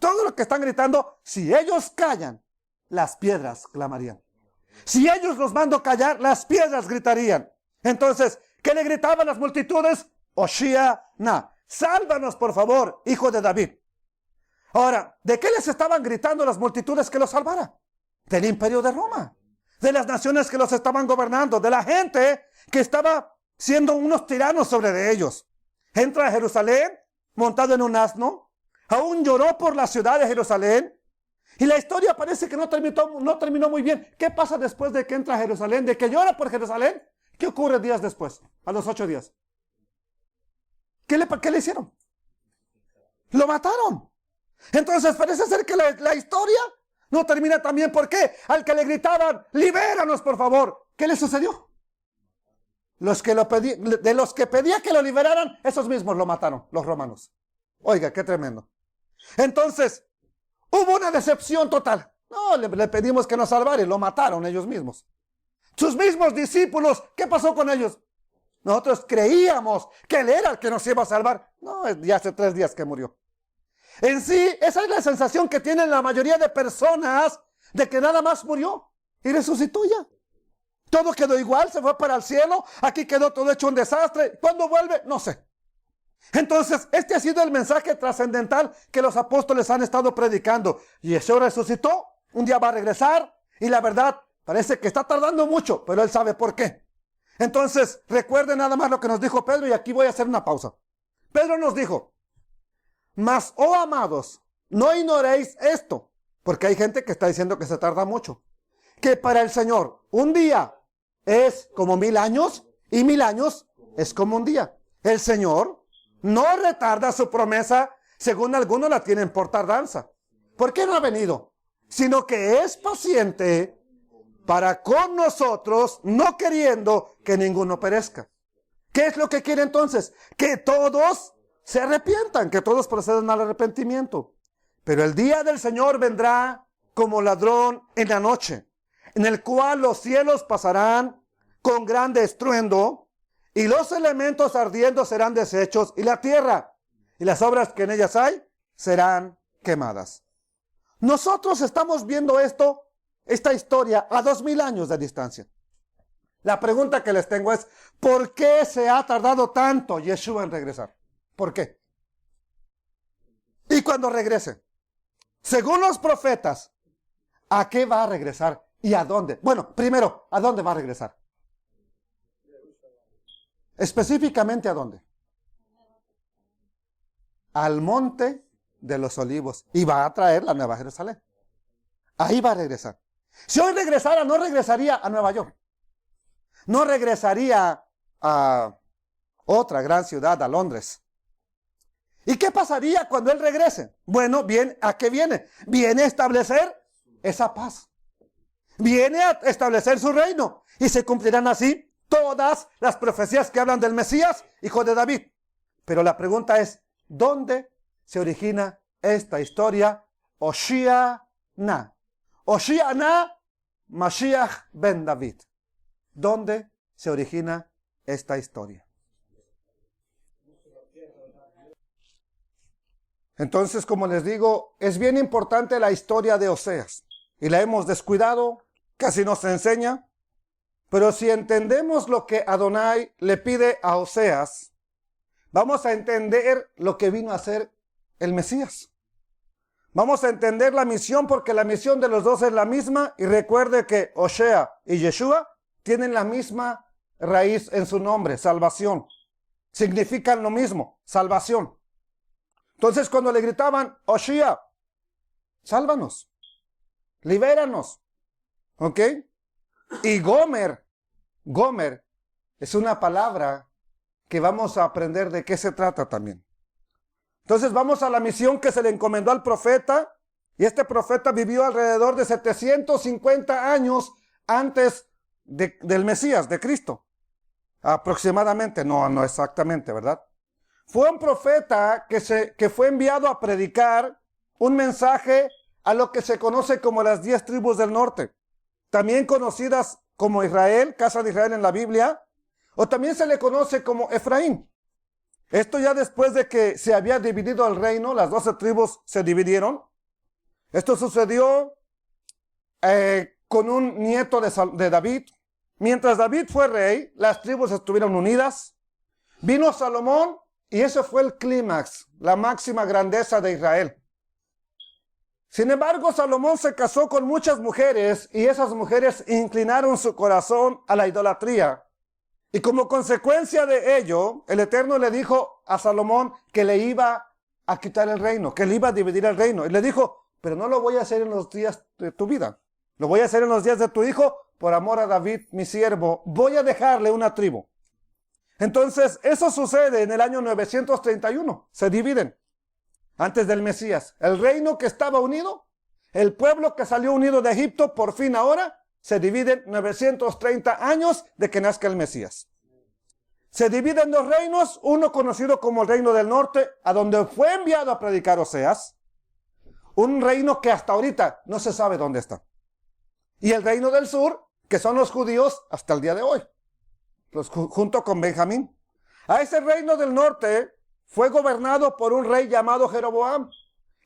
Todo lo que están gritando, si ellos callan, las piedras clamarían. Si ellos los mando callar, las piedras gritarían. Entonces, ¿qué le gritaban las multitudes? Oshiana, sálvanos por favor, hijo de David. Ahora, ¿de qué les estaban gritando las multitudes que los salvara? Del imperio de Roma, de las naciones que los estaban gobernando, de la gente que estaba siendo unos tiranos sobre de ellos. Entra a Jerusalén, montado en un asno, aún lloró por la ciudad de Jerusalén, y la historia parece que no terminó muy bien. ¿Qué pasa después de que entra a Jerusalén, de que llora por Jerusalén? ¿Qué ocurre días después, a los 8 días? ¿Qué le hicieron? Lo mataron. Entonces parece ser que la historia no termina tan bien. ¿Por qué? Al que le gritaban, libéranos por favor, ¿qué le sucedió? De los que pedía que lo liberaran, esos mismos lo mataron, los romanos. Oiga, qué tremendo. Entonces, hubo una decepción total. No, le pedimos que nos salvara y lo mataron ellos mismos. Sus mismos discípulos, ¿qué pasó con ellos? Nosotros creíamos que él era el que nos iba a salvar. No, ya hace 3 días que murió. En sí, esa es la sensación que tienen la mayoría de personas de que nada más murió y resucitó ya. Todo quedó igual, se fue para el cielo, aquí quedó todo hecho un desastre. ¿Cuándo vuelve? No sé. Entonces, este ha sido el mensaje trascendental que los apóstoles han estado predicando. Yeshua resucitó, un día va a regresar, y la verdad, parece que está tardando mucho, pero él sabe por qué. Entonces, recuerden nada más lo que nos dijo Pedro, y aquí voy a hacer una pausa. Pedro nos dijo, mas, oh amados, no ignoréis esto, porque hay gente que está diciendo que se tarda mucho, que para el Señor un día es como 1000 años, y 1000 años es como un día. El Señor no retarda su promesa, según algunos la tienen por tardanza. ¿Por qué no ha venido? Sino que es paciente para con nosotros, no queriendo que ninguno perezca. ¿Qué es lo que quiere entonces? Que todos se arrepientan, que todos procedan al arrepentimiento. Pero el día del Señor vendrá como ladrón en la noche, en el cual los cielos pasarán con grande estruendo, y los elementos ardiendo serán deshechos, y la tierra y las obras que en ellas hay serán quemadas. Nosotros estamos viendo esta historia a 2000 años de distancia. La pregunta que les tengo es, ¿por qué se ha tardado tanto Yeshua en regresar? ¿Por qué? Y cuando regrese, según los profetas, ¿a qué va a regresar? ¿Y a dónde? Bueno, primero, ¿a dónde va a regresar? Específicamente, ¿a dónde? Al monte de los olivos. Y va a traer la Nueva Jerusalén. Ahí va a regresar. Si hoy regresara, no regresaría a Nueva York. No regresaría a otra gran ciudad, a Londres. ¿Y qué pasaría cuando Él regrese? Bueno, bien, ¿a qué viene? Viene a establecer esa paz. Viene a establecer su reino. Y se cumplirán así todas las profecías que hablan del Mesías, hijo de David. Pero la pregunta es, ¿dónde se origina esta historia? Oshiana. Oshiana, Mashiach ben David. ¿Dónde se origina esta historia? Entonces, como les digo, es bien importante la historia de Oseas. Y la hemos descuidado, casi no se enseña. Pero si entendemos lo que Adonai le pide a Oseas, vamos a entender lo que vino a hacer el Mesías. Vamos a entender la misión, porque la misión de los dos es la misma. Y recuerde que Osea y Yeshua tienen la misma raíz en su nombre, salvación. Significan lo mismo, salvación. Entonces cuando le gritaban, Osea, sálvanos, libéranos, ¿ok? Y Gomer es una palabra que vamos a aprender de qué se trata también. Entonces vamos a la misión que se le encomendó al profeta, y este profeta vivió alrededor de 750 años antes del Mesías, de Cristo. Aproximadamente, no exactamente, ¿verdad? Fue un profeta que fue enviado a predicar un mensaje a lo que se conoce como las 10 tribus del norte, también conocidas como Israel, casa de Israel en la Biblia, o también se le conoce como Efraín. Esto ya después de que se había dividido el reino, las 12 tribus se dividieron. Esto sucedió con un nieto de David. Mientras David fue rey, las tribus estuvieron unidas. Vino Salomón y ese fue el clímax, la máxima grandeza de Israel. Sin embargo, Salomón se casó con muchas mujeres y esas mujeres inclinaron su corazón a la idolatría. Y como consecuencia de ello, el Eterno le dijo a Salomón que le iba a quitar el reino, que le iba a dividir el reino. Y le dijo, pero no lo voy a hacer en los días de tu vida. Lo voy a hacer en los días de tu hijo, por amor a David, mi siervo. Voy a dejarle una tribu. Entonces, eso sucede en el año 931. Se dividen. Antes del Mesías. El reino que estaba unido, el pueblo que salió unido de Egipto, por fin ahora, se dividen 930 años de que nazca el Mesías. Se dividen dos reinos, uno conocido como el reino del norte, a donde fue enviado a predicar Oseas, un reino que hasta ahorita no se sabe dónde está. Y el reino del sur, que son los judíos hasta el día de hoy, junto con Benjamín. A ese reino del norte fue gobernado por un rey llamado Jeroboam.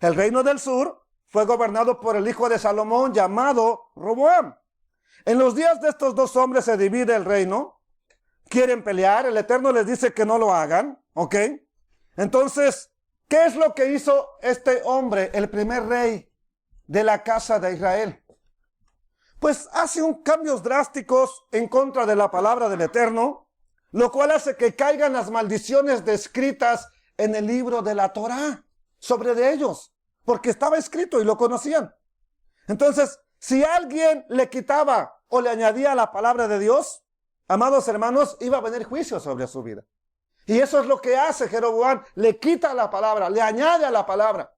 El reino del sur fue gobernado por el hijo de Salomón llamado Roboam. En los días de estos dos hombres se divide el reino. Quieren pelear, el Eterno les dice que no lo hagan, ¿ok? Entonces, ¿qué es lo que hizo este hombre, el primer rey de la casa de Israel? Pues hace cambios drásticos en contra de la palabra del Eterno, lo cual hace que caigan las maldiciones descritas en el libro de la Torá sobre de ellos, porque estaba escrito y lo conocían. Entonces, si alguien le quitaba o le añadía la palabra de Dios, amados hermanos, iba a venir juicio sobre su vida. Y eso es lo que hace Jeroboam, le quita la palabra, le añade a la palabra.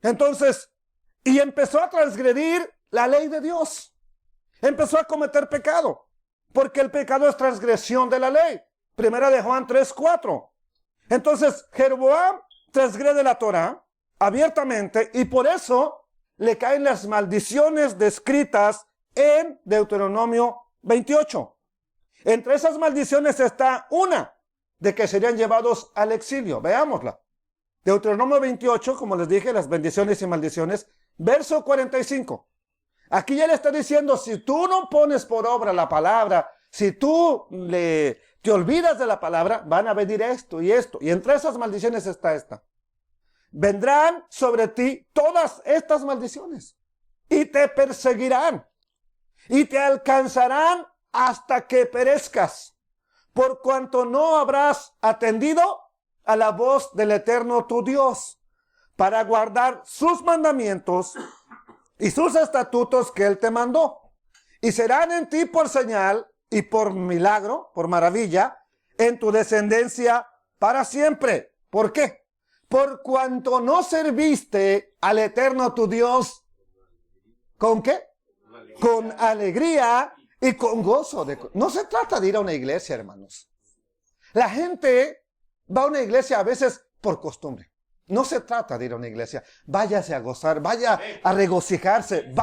Entonces, y empezó a transgredir la ley de Dios. Empezó a cometer pecado, porque el pecado es transgresión de la ley. Primera de Juan 3:4. Entonces, Jeroboam transgrede la Torá abiertamente y por eso le caen las maldiciones descritas en Deuteronomio 28. Entre esas maldiciones está una de que serían llevados al exilio. Veámosla. Deuteronomio 28, como les dije, las bendiciones y maldiciones, verso 45. Aquí ya le está diciendo, si tú no pones por obra la palabra, si tú te olvidas de la palabra, van a venir esto y esto. Y entre esas maldiciones está esta. Vendrán sobre ti todas estas maldiciones y te perseguirán. y te alcanzarán hasta que perezcas, por cuanto no habrás atendido a la voz del Eterno tu Dios, para guardar sus mandamientos y sus estatutos que Él te mandó. Y serán en ti por señal y por milagro, por maravilla, en tu descendencia para siempre. ¿Por qué? Por cuanto no serviste al Eterno tu Dios, ¿con qué? Con alegría y con gozo. No se trata de ir a una iglesia, hermanos. La gente va a una iglesia a veces por costumbre. No se trata de ir a una iglesia. Váyase a gozar, vaya a regocijarse,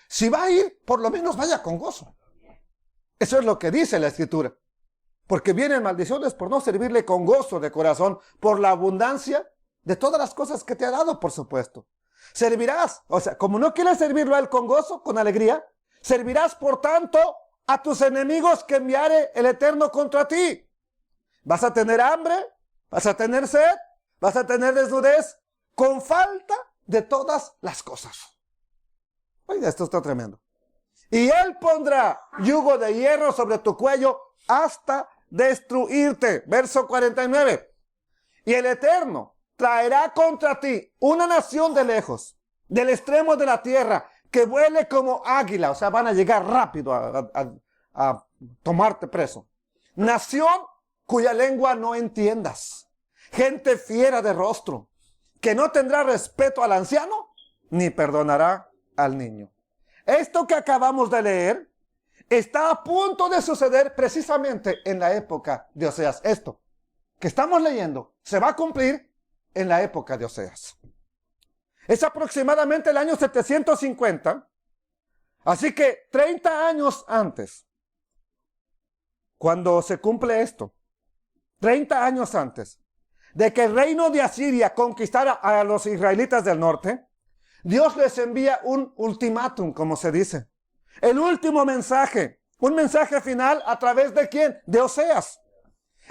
si va a ir, por lo menos vaya con gozo. Eso es lo que dice la Escritura. Porque vienen maldiciones por no servirle con gozo de corazón, por la abundancia de todas las cosas que te ha dado, por supuesto. Servirás, o sea, como no quieres servirlo a Él con gozo, con alegría, servirás por tanto a tus enemigos que enviare el Eterno contra ti. Vas a tener hambre, vas a tener sed, vas a tener desnudez, con falta de todas las cosas. Oiga, esto está tremendo. Y Él pondrá yugo de hierro sobre tu cuello hasta destruirte. Verso 49. Y el Eterno traerá contra ti una nación de lejos, del extremo de la tierra, que vuele como águila. O sea, van a llegar rápido a tomarte preso. Nación cuya lengua no entiendas. Gente fiera de rostro, que no tendrá respeto al anciano, ni perdonará al niño. Esto que acabamos de leer está a punto de suceder precisamente en la época de Oseas. Esto que estamos leyendo se va a cumplir en la época de Oseas. Es aproximadamente el año 750, así que 30 años antes, cuando se cumple esto, 30 años antes de que el reino de Asiria conquistara a los israelitas del norte, Dios les envía un ultimátum, como se dice. El último mensaje, un mensaje final a través de ¿quién? De Oseas.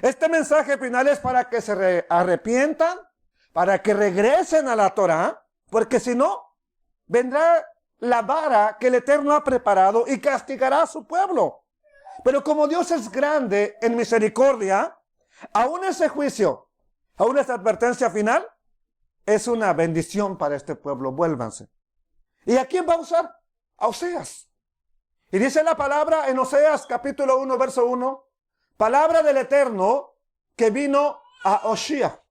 Este mensaje final es para que se arrepientan, para que regresen a la Torá, porque si no, vendrá la vara que el Eterno ha preparado y castigará a su pueblo. Pero como Dios es grande en misericordia, aún ese juicio, aún esa advertencia final, es una bendición para este pueblo. Vuélvanse. ¿Y a quién va a usar? A Oseas. Y dice la palabra en Oseas capítulo 1, verso 1, palabra del Eterno que vino a Oshia,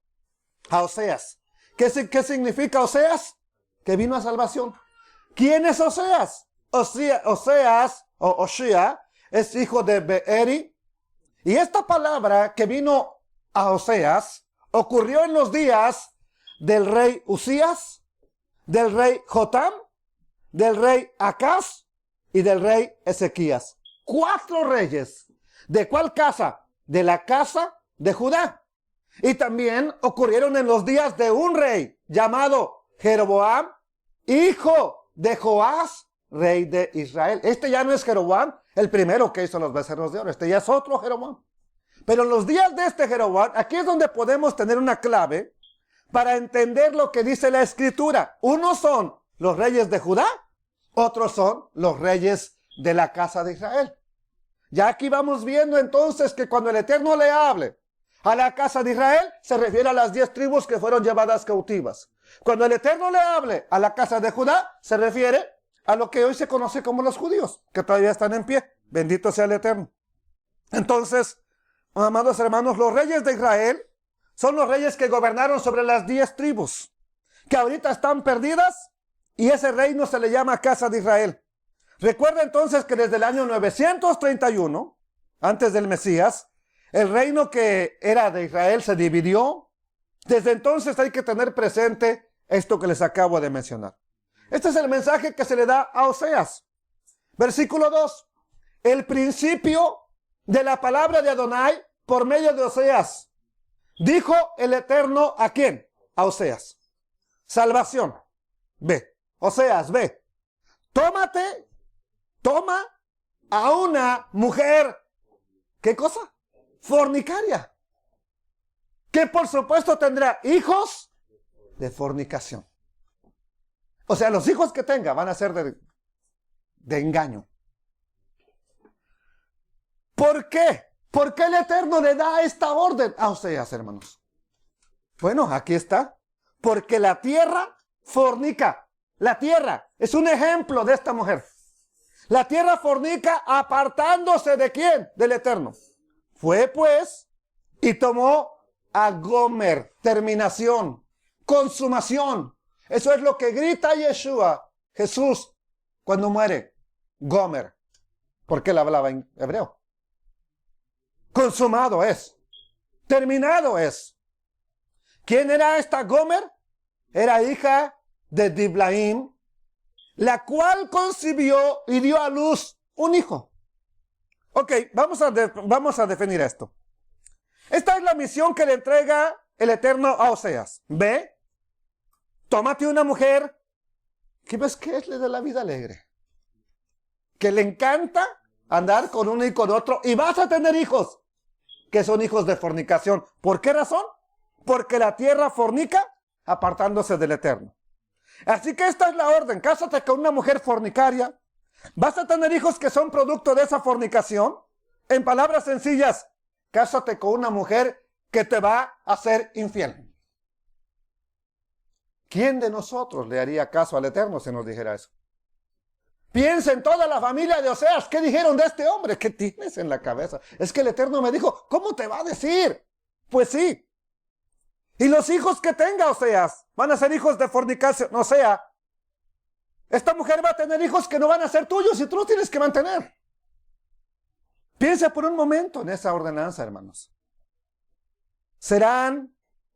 a Oseas. ¿Qué significa Oseas? Que vino a salvación. ¿Quién es Oseas? Oseas o Oshia es hijo de Beeri. Y esta palabra que vino a Oseas ocurrió en los días del rey Usías, del rey Jotam, del rey Acaz y del rey Ezequías. 4 reyes. ¿De cuál casa? De la casa de Judá. Y también ocurrieron en los días de un rey llamado Jeroboam, hijo de Joás, rey de Israel. Este ya no es Jeroboam, el primero que hizo los becerros de oro. Este ya es otro Jeroboam. Pero en los días de este Jeroboam, aquí es donde podemos tener una clave para entender lo que dice la Escritura. Unos son los reyes de Judá, otros son los reyes de la casa de Israel. Ya aquí vamos viendo entonces que cuando el Eterno le hable a la casa de Israel, se refiere a las 10 tribus que fueron llevadas cautivas. Cuando el Eterno le hable a la casa de Judá, se refiere a lo que hoy se conoce como los judíos, que todavía están en pie. Bendito sea el Eterno. Entonces, amados hermanos, los reyes de Israel son los reyes que gobernaron sobre las 10 tribus, que ahorita están perdidas, y ese reino se le llama Casa de Israel. Recuerda entonces que desde el año 931, antes del Mesías, el reino que era de Israel se dividió. Desde entonces hay que tener presente esto que les acabo de mencionar. Este es el mensaje que se le da a Oseas. Versículo 2. El principio de la palabra de Adonai por medio de Oseas. Dijo el Eterno ¿a quién? A Oseas. Salvación. Ve. Oseas, ve. Toma a una mujer. ¿Qué cosa? Fornicaria. Que por supuesto tendrá hijos de fornicación. O sea, los hijos que tenga van a ser de engaño. ¿Por qué? ¿Por qué el Eterno le da esta orden a Oseas, hermanos? Bueno, aquí está. Porque la tierra fornica. La tierra es un ejemplo de esta mujer. La tierra fornica apartándose ¿de quién? Del Eterno. Fue pues y tomó a Gomer, terminación, consumación. Eso es lo que grita Yeshua, Jesús, cuando muere. Gomer. Porque él hablaba en hebreo. Consumado es. Terminado es. ¿Quién era esta Gomer? Era hija de Diblaim, la cual concibió y dio a luz un hijo. Ok, vamos a definir esto. Esta es la misión que le entrega el Eterno a Oseas. Ve, tómate una mujer que ves que es de la vida alegre, que le encanta andar con uno y con otro, y vas a tener hijos que son hijos de fornicación. ¿Por qué razón? Porque la tierra fornica apartándose del Eterno. Así que esta es la orden: cásate con una mujer fornicaria, vas a tener hijos que son producto de esa fornicación. En palabras sencillas, cásate con una mujer que te va a ser infiel. ¿Quién de nosotros le haría caso al Eterno si nos dijera eso? Piensa en toda la familia de Oseas. ¿Qué dijeron de este hombre? ¿Qué tienes en la cabeza? Es que el Eterno me dijo. ¿Cómo te va a decir? Pues sí. Y los hijos que tenga Oseas van a ser hijos de fornicación. O sea, esta mujer va a tener hijos que no van a ser tuyos y tú los tienes que mantener. Piensa por un momento en esa ordenanza, hermanos.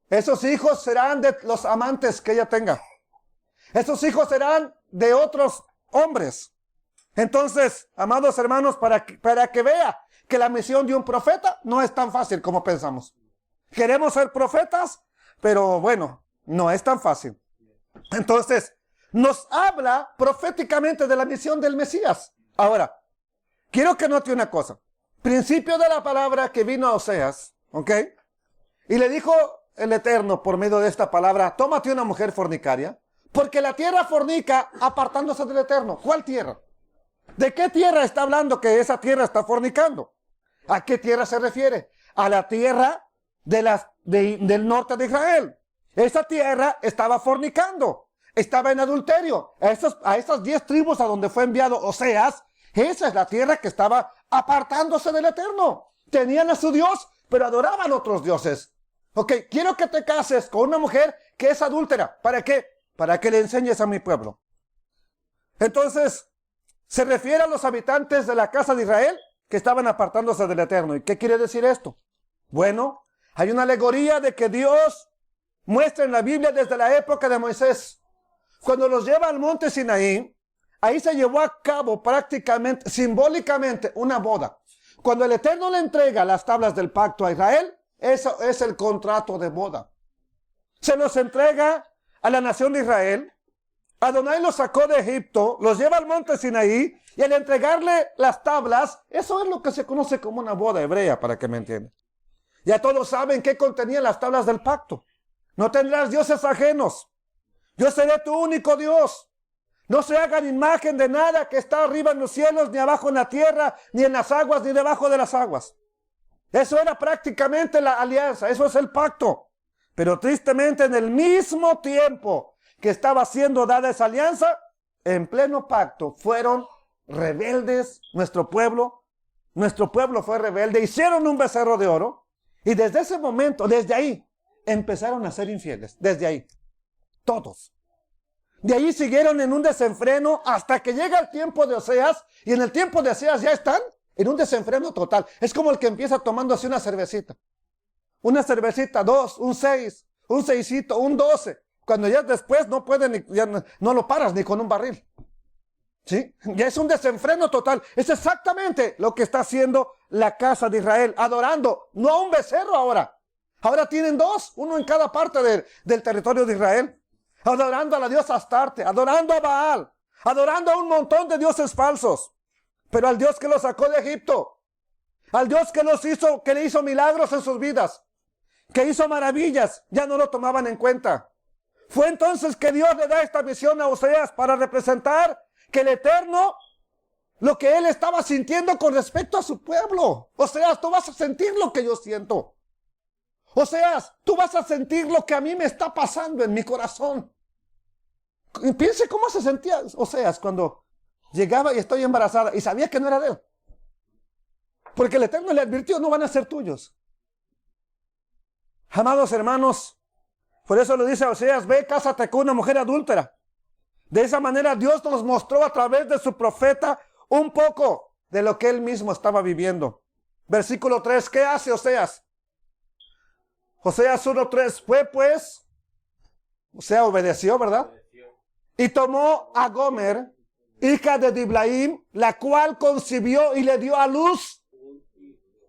Esos hijos serán de los amantes que ella tenga. Esos hijos serán de otros hombres. Entonces, amados hermanos, para que vea que la misión de un profeta no es tan fácil como pensamos. Queremos ser profetas, pero bueno, no es tan fácil. Entonces, nos habla proféticamente de la misión del Mesías. Ahora, quiero que note una cosa. Principio de la palabra que vino a Oseas, ¿ok? Y le dijo el Eterno por medio de esta palabra: tómate una mujer fornicaria, porque la tierra fornica apartándose del Eterno. ¿Cuál tierra? ¿De qué tierra está hablando que esa tierra está fornicando? ¿A qué tierra se refiere? A la tierra del norte de Israel. Esa tierra estaba fornicando, estaba en adulterio. A esas 10 tribus a donde fue enviado Oseas, esa es la tierra que estaba apartándose del Eterno. Tenían a su Dios, pero adoraban otros dioses. Ok, quiero que te cases con una mujer que es adúltera. ¿Para qué? Para que le enseñes a mi pueblo. Entonces, se refiere a los habitantes de la casa de Israel que estaban apartándose del Eterno. ¿Y qué quiere decir esto? Bueno, hay una alegoría de que Dios muestra en la Biblia desde la época de Moisés. Cuando los lleva al monte Sinaí, ahí se llevó a cabo prácticamente, simbólicamente, una boda. Cuando el Eterno le entrega las tablas del pacto a Israel, eso es el contrato de boda. Se los entrega a la nación de Israel. Adonai los sacó de Egipto, los lleva al monte Sinaí, y al entregarle las tablas, eso es lo que se conoce como una boda hebrea, para que me entiendan. Ya todos saben qué contenían las tablas del pacto. No tendrás dioses ajenos. Yo seré tu único Dios. No se hagan imagen de nada que está arriba en los cielos, ni abajo en la tierra, ni en las aguas, ni debajo de las aguas. Eso era prácticamente la alianza, eso es el pacto. Pero tristemente, en el mismo tiempo que estaba siendo dada esa alianza, en pleno pacto fueron rebeldes nuestro pueblo fue rebelde, hicieron un becerro de oro, y desde ese momento, desde ahí, empezaron a ser infieles, desde ahí, todos. De ahí siguieron en un desenfreno hasta que llega el tiempo de Oseas, y en el tiempo de Oseas ya están en un desenfreno total. Es como el que empieza tomándose una cervecita, 2, un 6, un 6, un 12, cuando ya después no pueden, ya no lo paras ni con un barril. ¿Sí? Ya es un desenfreno total. Es exactamente lo que está haciendo la casa de Israel, adorando, no a un becerro ahora. Ahora tienen 2, uno en cada parte del territorio de Israel. Adorando a la diosa Astarte, adorando a Baal, adorando a un montón de dioses falsos. Pero al Dios que los sacó de Egipto, al Dios que le hizo milagros en sus vidas, que hizo maravillas, ya no lo tomaban en cuenta. Fue entonces que Dios le da esta misión a Oseas para representar que el Eterno lo que él estaba sintiendo con respecto a su pueblo. Oseas, tú vas a sentir lo que yo siento. Oseas, tú vas a sentir lo que a mí me está pasando en mi corazón. Y piense cómo se sentía Oseas cuando llegaba y estoy embarazada y sabía que no era de él. Porque el Eterno le advirtió, no van a ser tuyos. Amados hermanos, por eso le dice a Oseas, ve, cásate con una mujer adúltera. De esa manera Dios nos mostró a través de su profeta un poco de lo que él mismo estaba viviendo. Versículo 3, ¿qué hace Oseas? Oseas 1:3, fue pues, o sea, obedeció, ¿verdad? Y tomó a Gomer, hija de Diblaim, la cual concibió y le dio a luz.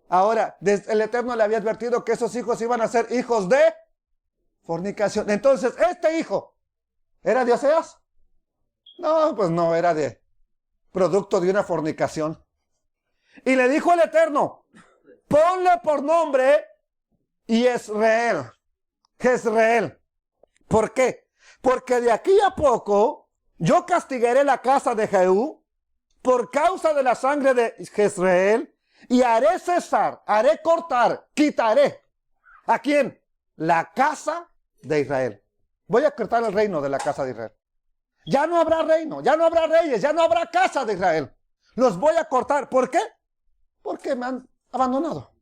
Ahora, el Eterno le había advertido que esos hijos iban a ser hijos de fornicación. Entonces, ¿este hijo era de Oseas? No, pues no, era de producto de una fornicación. Y le dijo el Eterno, ponle por nombre Jezreel. Jezreel. ¿Por qué? Porque de aquí a poco yo castigaré la casa de Jehú por causa de la sangre de Jezreel y haré cesar, haré cortar, quitaré. ¿A quién? La casa de Israel. Voy a cortar el reino de la casa de Israel. Ya no habrá reino, ya no habrá reyes, ya no habrá casa de Israel. Los voy a cortar. ¿Por qué? Porque me han abandonado.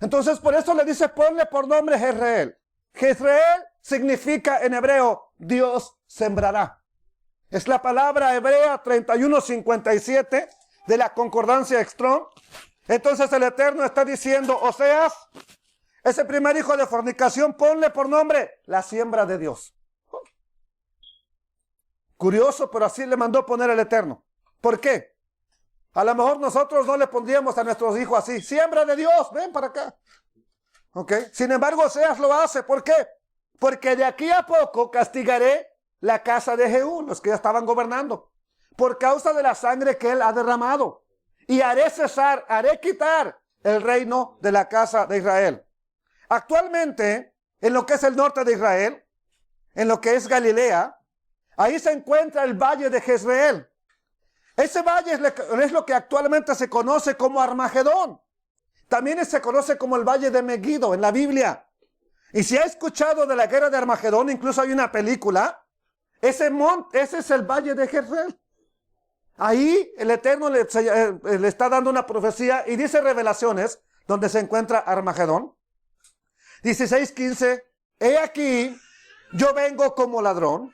Entonces por eso le dice, ponle por nombre Jezreel. Jezreel significa en hebreo, Dios sembrará. Es la palabra hebrea 31:57 de la concordancia Strong. Entonces el Eterno está diciendo, Oseas, ese primer hijo de fornicación, ponle por nombre la siembra de Dios. Curioso, pero así le mandó poner el Eterno. ¿Por qué? A lo mejor nosotros no le pondríamos a nuestros hijos así, siembra de Dios, ven para acá. ¿Ok? Sin embargo, Oseas lo hace. ¿Por qué? Porque de aquí a poco castigaré la casa de Jehú, los que ya estaban gobernando, por causa de la sangre que él ha derramado. Y haré cesar, haré quitar el reino de la casa de Israel. Actualmente, en lo que es el norte de Israel, en lo que es Galilea, ahí se encuentra el valle de Jezreel. Ese valle es lo que actualmente se conoce como Armagedón. También se conoce como el valle de Megiddo en la Biblia. Y si ha escuchado de la guerra de Armagedón, incluso hay una película, ese es el valle de Jezreel. Ahí el Eterno le está dando una profecía y dice Revelaciones, donde se encuentra Armagedón. 16:15, he aquí, yo vengo como ladrón,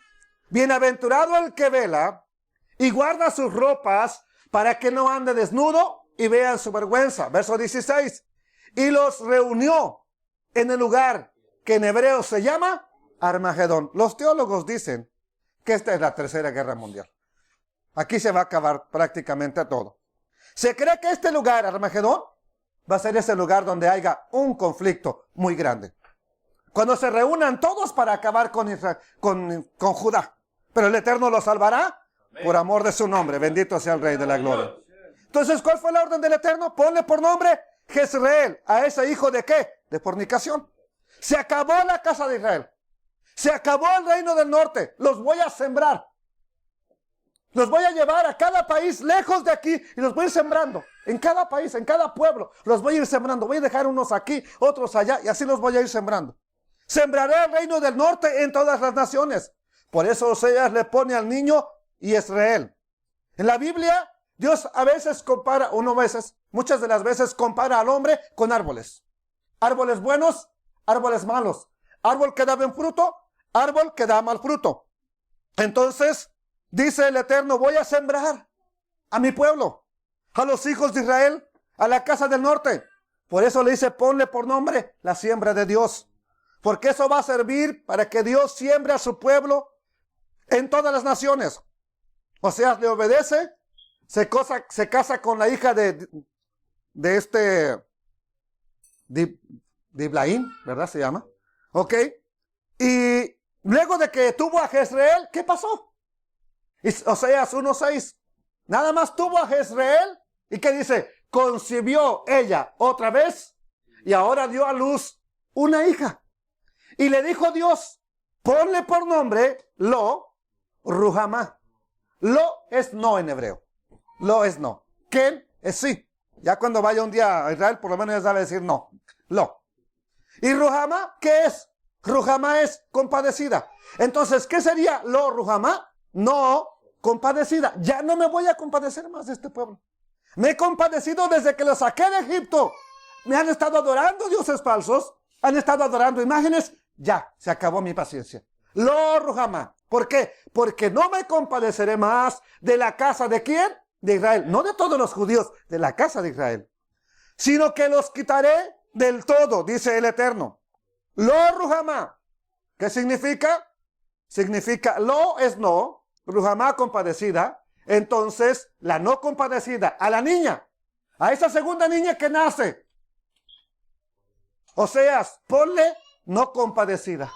bienaventurado el que vela y guarda sus ropas para que no ande desnudo y vean su vergüenza. Verso 16, y los reunió en el lugar que en hebreo se llama Armagedón. Los teólogos dicen que esta es la tercera guerra mundial. Aquí se va a acabar prácticamente todo. Se cree que este lugar, Armagedón, va a ser ese lugar donde haya un conflicto muy grande. Cuando se reúnan todos para acabar con Judá. Pero el Eterno los salvará por amor de su nombre. Bendito sea el Rey de la Gloria. Entonces, ¿cuál fue la orden del Eterno? Ponle por nombre Jezreel. ¿A ese hijo de qué? De fornicación. Se acabó la casa de Israel. Se acabó el reino del norte. Los voy a sembrar. Los voy a llevar a cada país lejos de aquí y los voy a ir sembrando. En cada país, en cada pueblo, los voy a ir sembrando. Voy a dejar unos aquí, otros allá y así los voy a ir sembrando. Sembraré el reino del norte en todas las naciones. Por eso Oseas le pone al niño Jezreel. En la Biblia, Dios a veces compara, muchas de las veces compara al hombre con árboles. Árboles buenos, árboles malos. Árbol que da buen fruto, árbol que da mal fruto. Entonces, dice el Eterno, voy a sembrar a mi pueblo, a los hijos de Israel, a la casa del norte. Por eso le dice, ponle por nombre la siembra de Dios. Porque eso va a servir para que Dios siembre a su pueblo en todas las naciones. Oseas le obedece, se casa con la hija de Diblaim, ¿verdad se llama? Ok. Y luego de que tuvo a Jezreel, ¿qué pasó? Oseas 1:6. Nada más tuvo a Jezreel. ¿Y qué dice? Concibió ella otra vez y ahora dio a luz una hija. Y le dijo Dios, ponle por nombre Lo Ruhamá. Lo es no en hebreo. Lo es no. Ken es sí. Ya cuando vaya un día a Israel, por lo menos ya sabe decir no. Lo. ¿Y Ruhamá qué es? Ruhamá es compadecida. Entonces, ¿qué sería lo Ruhamá? No compadecida. Ya no me voy a compadecer más de este pueblo. Me he compadecido desde que lo saqué de Egipto. Me han estado adorando dioses falsos. Han estado adorando imágenes. Ya, se acabó mi paciencia. Lo Ruhamá. ¿Por qué? Porque no me compadeceré más de la casa de ¿quién? De Israel. No de todos los judíos, de la casa de Israel. Sino que los quitaré del todo, dice el Eterno. Lo Ruhamá. ¿Qué significa? Significa lo es no, Ruhamá compadecida. Entonces, la no compadecida, a la niña, a esa segunda niña que nace. Oseas, ponle no compadecida.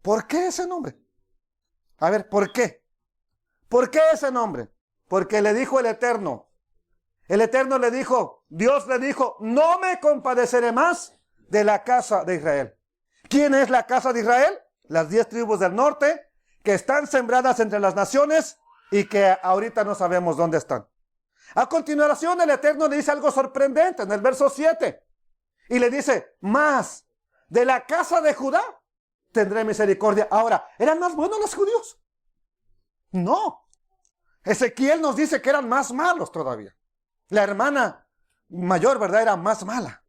¿Por qué ese nombre? A ver, ¿por qué? ¿Por qué ese nombre? Porque le dijo el Eterno. El Eterno le dijo, Dios le dijo, no me compadeceré más de la casa de Israel. ¿Quién es la casa de Israel? Las 10 tribus del norte, que están sembradas entre las naciones y que ahorita no sabemos dónde están. A continuación, el Eterno le dice algo sorprendente en el verso 7. Y le dice, más de la casa de Judá tendré misericordia. Ahora, ¿eran más buenos los judíos? No. Ezequiel nos dice que eran más malos todavía. La hermana mayor, ¿verdad? Era más mala.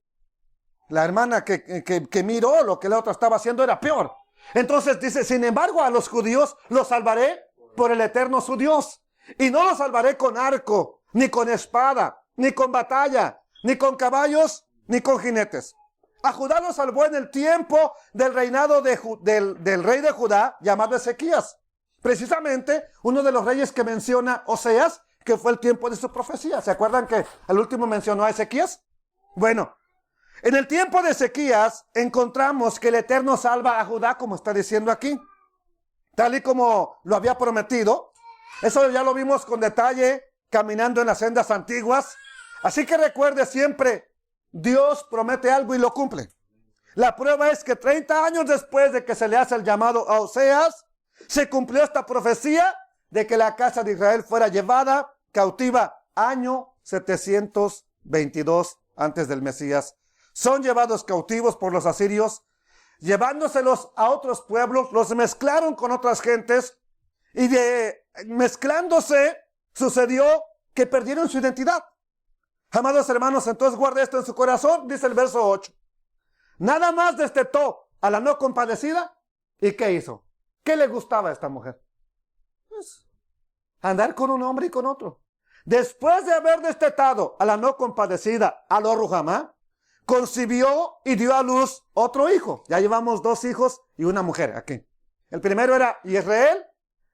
La hermana que miró lo que la otra estaba haciendo era peor. Entonces dice, sin embargo, a los judíos los salvaré por el Eterno su Dios. Y no los salvaré con arco, ni con espada, ni con batalla, ni con caballos, ni con jinetes. A Judá lo salvó en el tiempo del reinado del rey de Judá, llamado Ezequías. Precisamente, uno de los reyes que menciona Oseas, que fue el tiempo de su profecía. ¿Se acuerdan que el último mencionó a Ezequías? Bueno, en el tiempo de Ezequías encontramos que el Eterno salva a Judá, como está diciendo aquí, tal y como lo había prometido. Eso ya lo vimos con detalle caminando en las sendas antiguas. Así que recuerde siempre, Dios promete algo y lo cumple. La prueba es que 30 años después de que se le hace el llamado a Oseas, se cumplió esta profecía de que la casa de Israel fuera llevada cautiva año 722 antes del Mesías. Son llevados cautivos por los asirios, llevándoselos a otros pueblos, los mezclaron con otras gentes y mezclándose sucedió que perdieron su identidad. Amados hermanos, entonces guarde esto en su corazón, dice el verso 8. Nada más destetó a la no compadecida. ¿Y qué hizo? ¿Qué le gustaba a esta mujer? Pues andar con un hombre y con otro. Después de haber destetado a la no compadecida, a lo Ruhamá, concibió y dio a luz otro hijo. Ya llevamos 2 hijos y una mujer aquí. El primero era Israel,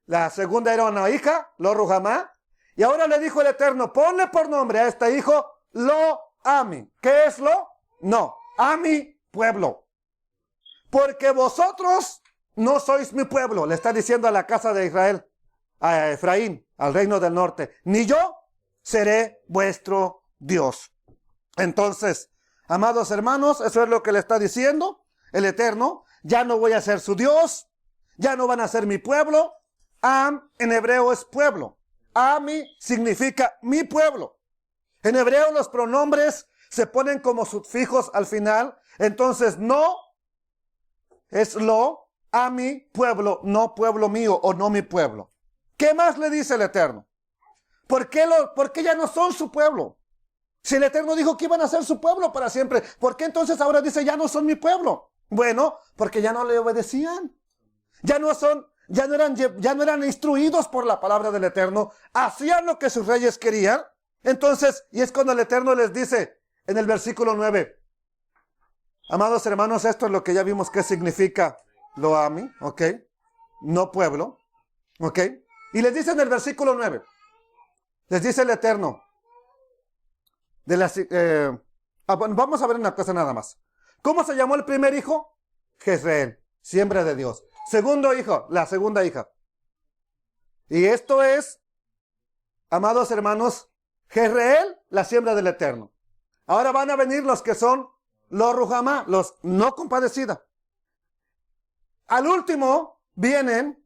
la segunda era una hija, lo Ruhamá. Y ahora le dijo el Eterno, ponle por nombre a este hijo Lo Ami. ¿Qué es Lo? No, Ami, pueblo. Porque vosotros no sois mi pueblo, le está diciendo a la casa de Israel, a Efraín, al reino del norte. Ni yo seré vuestro Dios. Entonces, amados hermanos, eso es lo que le está diciendo el Eterno. Ya no voy a ser su Dios, ya no van a ser mi pueblo. Am en hebreo es pueblo. Ami significa mi pueblo. En hebreo los pronombres se ponen como sufijos al final. Entonces no es lo, ami, pueblo, no pueblo mío o no mi pueblo. ¿Qué más le dice el Eterno? ¿Por qué ya no son su pueblo? Si el Eterno dijo que iban a ser su pueblo para siempre, ¿por qué entonces ahora dice ya no son mi pueblo? Bueno, porque ya no le obedecían. Ya no eran instruidos por la palabra del Eterno. Hacían lo que sus reyes querían. Entonces, y es cuando el Eterno les dice en el versículo 9. Amados hermanos, esto es lo que ya vimos que significa lo ami, ¿ok? No pueblo, ¿ok? Y les dice en el versículo 9. Les dice el Eterno. Vamos a ver una cosa nada más. ¿Cómo se llamó el primer hijo? Jezreel, siembra de Dios. Segundo hijo, la segunda hija. Y esto es, amados hermanos, Jezreel, la siembra del Eterno. Ahora van a venir los que son los Ruhamá, los no compadecidos. Al último vienen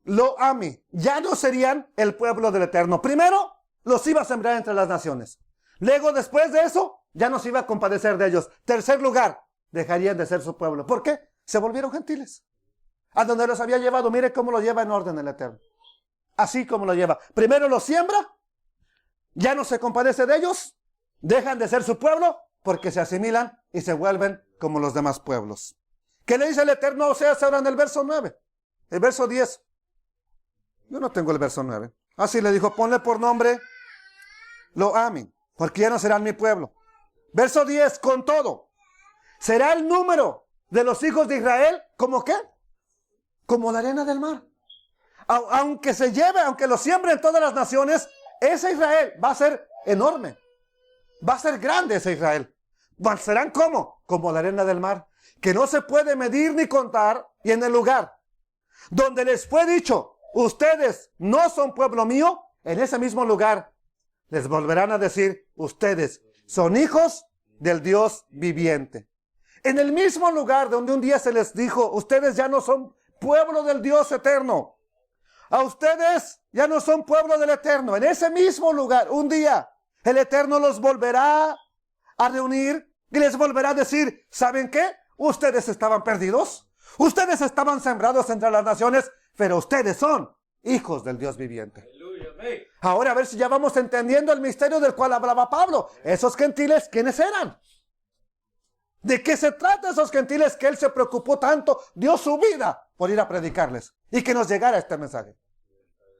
lo ami. Ya no serían el pueblo del Eterno. Primero, los iba a sembrar entre las naciones. Luego, después de eso, ya no se iba a compadecer de ellos. Tercer lugar, dejarían de ser su pueblo. ¿Por qué? Se volvieron gentiles. A donde los había llevado, mire cómo lo lleva en orden el Eterno. Así como lo lleva. Primero los siembra, ya no se compadece de ellos, dejan de ser su pueblo, porque se asimilan y se vuelven como los demás pueblos. ¿Qué le dice el Eterno a Oseas ahora en el verso 9? El verso 10. Yo no tengo el verso 9. Así le dijo, ponle por nombre Lo Ami, porque ya no serán mi pueblo. Verso 10, con todo, será el número de los hijos de Israel, ¿como qué? Como la arena del mar. Aunque se lleve, aunque lo siembren todas las naciones, ese Israel va a ser enorme. Va a ser grande ese Israel. ¿Serán cómo? Como la arena del mar, que no se puede medir ni contar, y en el lugar donde les fue dicho, ustedes no son pueblo mío, en ese mismo lugar les volverán a decir, ustedes son hijos del Dios viviente. En el mismo lugar donde un día se les dijo, ustedes ya no son pueblo del Dios eterno. A ustedes ya no son pueblo del Eterno. En ese mismo lugar, un día, el Eterno los volverá a reunir y les volverá a decir, ¿saben qué? Ustedes estaban perdidos. Ustedes estaban sembrados entre las naciones, pero ustedes son hijos del Dios viviente. Ahora a ver si ya vamos entendiendo el misterio del cual hablaba Pablo. Esos gentiles, ¿quiénes eran? ¿De qué se trata esos gentiles que él se preocupó tanto? Dio su vida por ir a predicarles y que nos llegara este mensaje.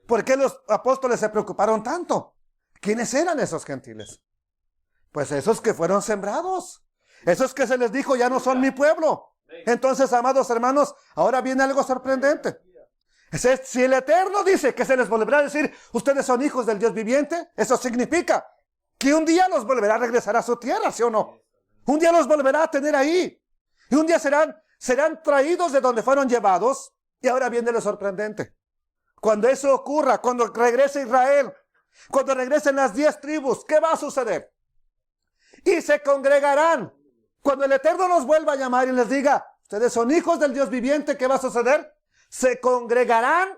¿Por qué los apóstoles se preocuparon tanto? ¿Quiénes eran esos gentiles? Pues esos que fueron sembrados. Esos que se les dijo ya no son mi pueblo. Entonces, amados hermanos, ahora viene algo sorprendente. Si el Eterno dice que se les volverá a decir, ustedes son hijos del Dios viviente, eso significa que un día los volverá a regresar a su tierra, ¿sí o no? Un día los volverá a tener ahí. Y un día serán traídos de donde fueron llevados. Y ahora viene lo sorprendente. Cuando eso ocurra, cuando regrese Israel, cuando regresen las 10 tribus, ¿qué va a suceder? Y se congregarán. Cuando el Eterno los vuelva a llamar y les diga, ustedes son hijos del Dios viviente, ¿qué va a suceder? Se congregarán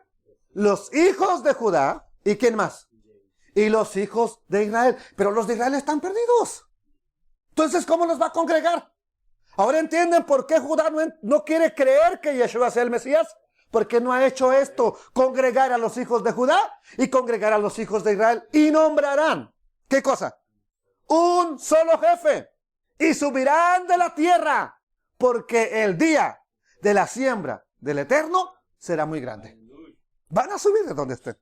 los hijos de Judá. ¿Y quién más? Y los hijos de Israel. Pero los de Israel están perdidos. Entonces, ¿cómo los va a congregar? Ahora entienden por qué Judá no quiere creer que Yeshua sea el Mesías. Porque no ha hecho esto, congregar a los hijos de Judá y congregar a los hijos de Israel. Y nombrarán, ¿qué cosa? Un solo jefe. Y subirán de la tierra, porque el día de la siembra del Eterno será muy grande. Van a subir de donde estén.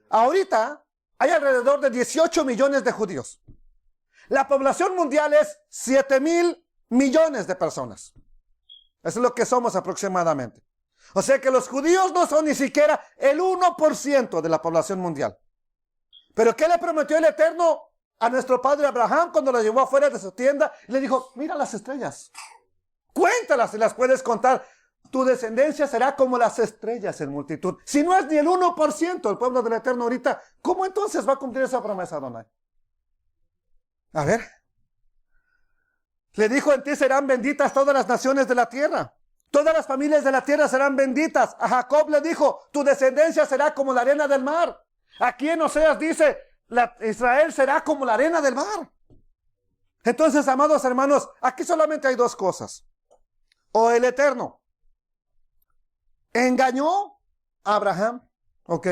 Ahorita hay alrededor de 18 millones de judíos. La población mundial es 7,000 millones de personas. Eso es lo que somos aproximadamente. O sea que los judíos no son ni siquiera el 1% de la población mundial. Pero ¿qué le prometió el Eterno a nuestro padre Abraham cuando lo llevó afuera de su tienda? Y le dijo, mira las estrellas. Cuéntalas si las puedes contar. Tu descendencia será como las estrellas en multitud. Si no es ni el 1% el pueblo del Eterno ahorita, ¿cómo entonces va a cumplir esa promesa, Adonai? A ver. Le dijo, en ti serán benditas todas las naciones de la tierra. Todas las familias de la tierra serán benditas. A Jacob le dijo, tu descendencia será como la arena del mar. Aquí en Oseas dice, Israel será como la arena del mar. Entonces, amados hermanos, aquí solamente hay dos cosas. O el Eterno engañó a Abraham, ¿ok?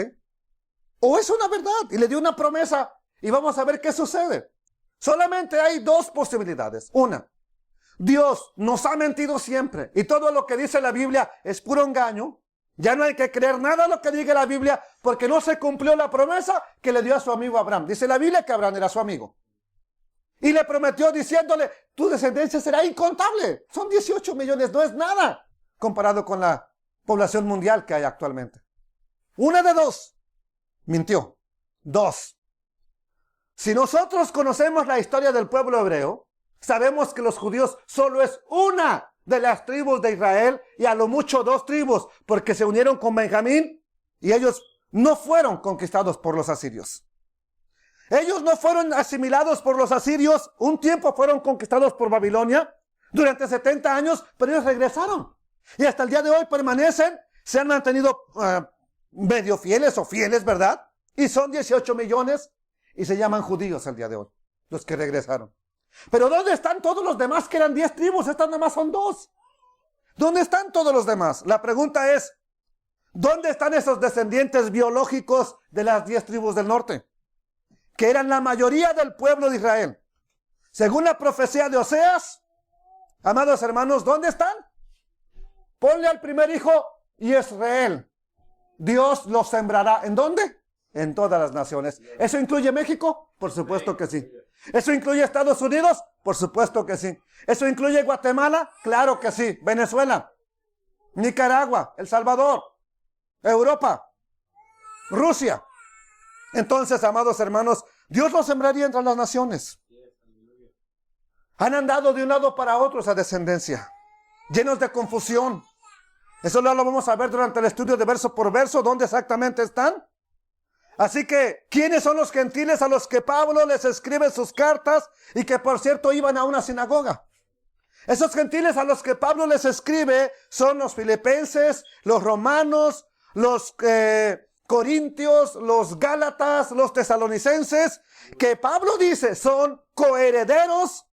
O es una verdad y le dio una promesa y vamos a ver qué sucede. Solamente hay dos posibilidades. Una, Dios nos ha mentido siempre y todo lo que dice la Biblia es puro engaño. Ya no hay que creer nada de lo que diga la Biblia porque no se cumplió la promesa que le dio a su amigo Abraham. Dice la Biblia que Abraham era su amigo. Y le prometió diciéndole, tu descendencia será incontable. Son 18 millones, no es nada comparado con la población mundial que hay actualmente. Una de dos, mintió. Dos, si nosotros conocemos la historia del pueblo hebreo, sabemos que los judíos solo es una de las tribus de Israel y a lo mucho 2 tribus, porque se unieron con Benjamín y ellos no fueron conquistados por los asirios. Ellos no fueron asimilados por los asirios, un tiempo fueron conquistados por Babilonia durante 70 años, pero ellos regresaron. Y hasta el día de hoy permanecen, se han mantenido medio fieles o fieles, ¿verdad? Y son 18 millones. y se llaman judíos el día de hoy, los que regresaron. Pero ¿dónde están todos los demás que eran 10 tribus? Estas nada más son 2. ¿Dónde están todos los demás? La pregunta es, ¿dónde están esos descendientes biológicos de las 10 tribus del norte? Que eran la mayoría del pueblo de Israel. Según la profecía de Oseas, amados hermanos, ¿dónde están? Ponle al primer hijo Israel. Dios los sembrará. ¿En dónde? En todas las naciones. ¿Eso incluye México? Por supuesto que sí. ¿Eso incluye Estados Unidos? Por supuesto que sí. ¿Eso incluye Guatemala? Claro que sí. Venezuela, Nicaragua, El Salvador, Europa, Rusia. Entonces, amados hermanos, Dios los sembraría entre las naciones. Han andado de un lado para otro esa descendencia, llenos de confusión. Eso lo vamos a ver durante el estudio de verso por verso, dónde exactamente están. Así que, ¿quiénes son los gentiles a los que Pablo les escribe sus cartas y que por cierto iban a una sinagoga? Esos gentiles a los que Pablo les escribe son los filipenses, los romanos, los corintios, los gálatas, los tesalonicenses, que Pablo dice son coherederos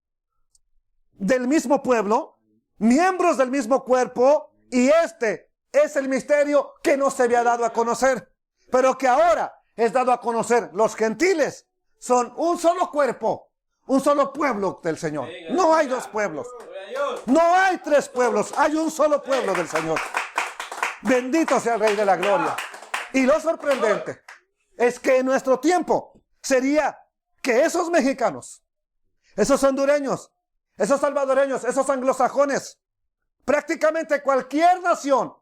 del mismo pueblo, miembros del mismo cuerpo, y este es el misterio que no se había dado a conocer, pero que ahora es dado a conocer. Los gentiles son un solo cuerpo, un solo pueblo del Señor. No hay 2 pueblos, no hay 3 pueblos, hay un solo pueblo del Señor. Bendito sea el Rey de la Gloria. Y lo sorprendente es que en nuestro tiempo sería que esos mexicanos, esos hondureños, esos salvadoreños, esos anglosajones, prácticamente cualquier nación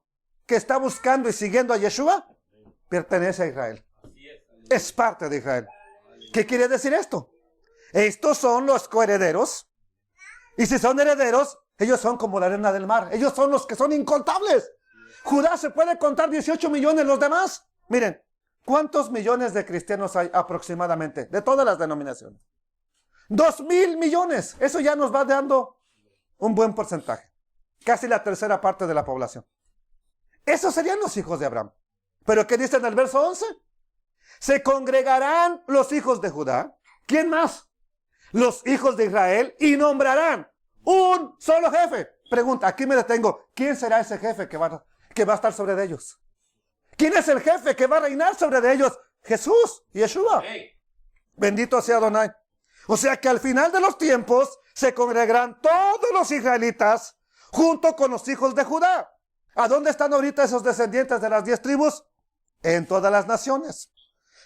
que está buscando y siguiendo a Yeshua, pertenece a Israel. Es parte de Israel. ¿Qué quiere decir esto? Estos son los coherederos. Y si son herederos, ellos son como la arena del mar. Ellos son los que son incontables. Judá se puede contar 18 millones, los demás. Miren, ¿cuántos millones de cristianos hay aproximadamente? De todas las denominaciones. 2,000 millones. Eso ya nos va dando un buen porcentaje. Casi la tercera parte de la población. Esos serían los hijos de Abraham. ¿Pero qué dice en el verso 11? Se congregarán los hijos de Judá. ¿Quién más? Los hijos de Israel, y nombrarán un solo jefe. Pregunta, aquí me detengo. ¿Quién será ese jefe que va a estar sobre ellos? ¿Quién es el jefe que va a reinar sobre ellos? Jesús, Yeshua. Bendito sea Adonai. O sea que al final de los tiempos se congregarán todos los israelitas junto con los hijos de Judá. ¿A dónde están ahorita esos descendientes de las 10 tribus? En todas las naciones.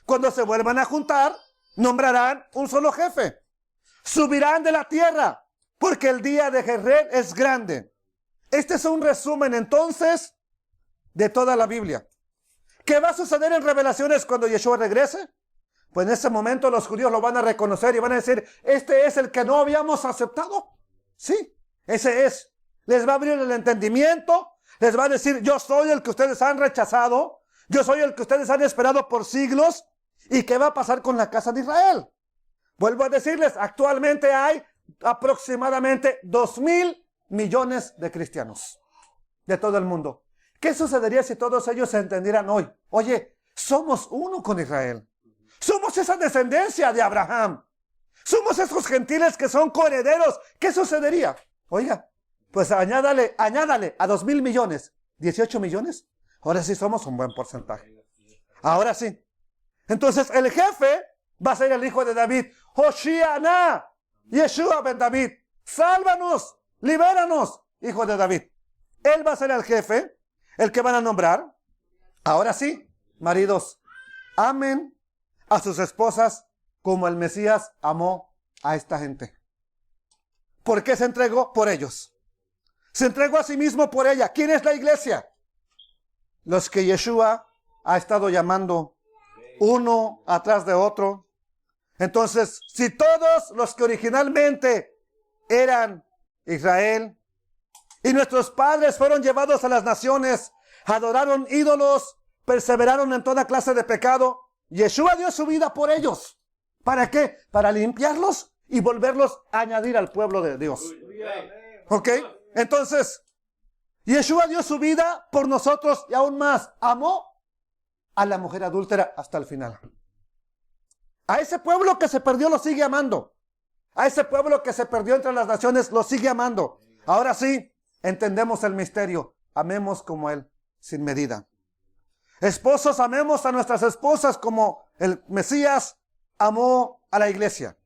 Cuando se vuelvan a juntar, nombrarán un solo jefe. Subirán de la tierra, porque el día de Jerred es grande. Este es un resumen entonces de toda la Biblia. ¿Qué va a suceder en Revelaciones cuando Yeshua regrese? Pues en ese momento los judíos lo van a reconocer y van a decir, este es el que no habíamos aceptado. Sí, ese es. Les va a abrir el entendimiento, les va a decir, yo soy el que ustedes han rechazado, yo soy el que ustedes han esperado por siglos. ¿Y qué va a pasar con la casa de Israel? Vuelvo a decirles, actualmente hay aproximadamente 2,000 millones de cristianos de todo el mundo. ¿Qué sucedería si todos ellos se entendieran hoy? Oye, somos uno con Israel. Somos esa descendencia de Abraham. Somos esos gentiles que son coherederos. ¿Qué sucedería? Oiga, pues añádale a 2,000 millones, 18 millones. Ahora sí somos un buen porcentaje. Ahora sí. Entonces el jefe va a ser el hijo de David. Hoshiana, Yeshua ben David. Sálvanos, libéranos, hijo de David. Él va a ser el jefe, el que van a nombrar. Ahora sí, maridos, amen a sus esposas como el Mesías amó a esta gente. ¿Por qué se entregó? Por ellos. Se entregó a sí mismo por ella. ¿Quién es la iglesia? Los que Yeshua ha estado llamando uno atrás de otro. Entonces, si todos los que originalmente eran Israel y nuestros padres fueron llevados a las naciones, adoraron ídolos, perseveraron en toda clase de pecado, Yeshua dio su vida por ellos. ¿Para qué? Para limpiarlos y volverlos a añadir al pueblo de Dios. ¿Ok? Entonces, Yeshua dio su vida por nosotros y aún más, amó a la mujer adúltera hasta el final. A ese pueblo que se perdió lo sigue amando. A ese pueblo que se perdió entre las naciones lo sigue amando. Ahora sí, entendemos el misterio. Amemos como Él, sin medida. Esposos, amemos a nuestras esposas como el Mesías amó a la iglesia.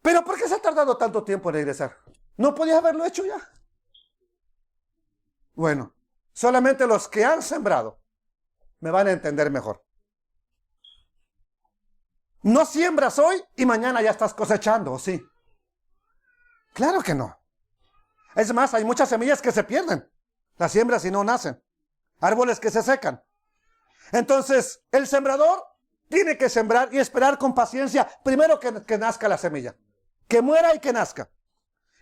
Pero ¿por qué se ha tardado tanto tiempo en regresar? ¿No podía haberlo hecho ya? Bueno, solamente los que han sembrado me van a entender mejor. No siembras hoy y mañana ya estás cosechando, ¿o sí? Claro que no. Es más, hay muchas semillas que se pierden. Las siembras y no nacen. Árboles que se secan. Entonces, el sembrador tiene que sembrar y esperar con paciencia primero que nazca la semilla. Que muera y que nazca.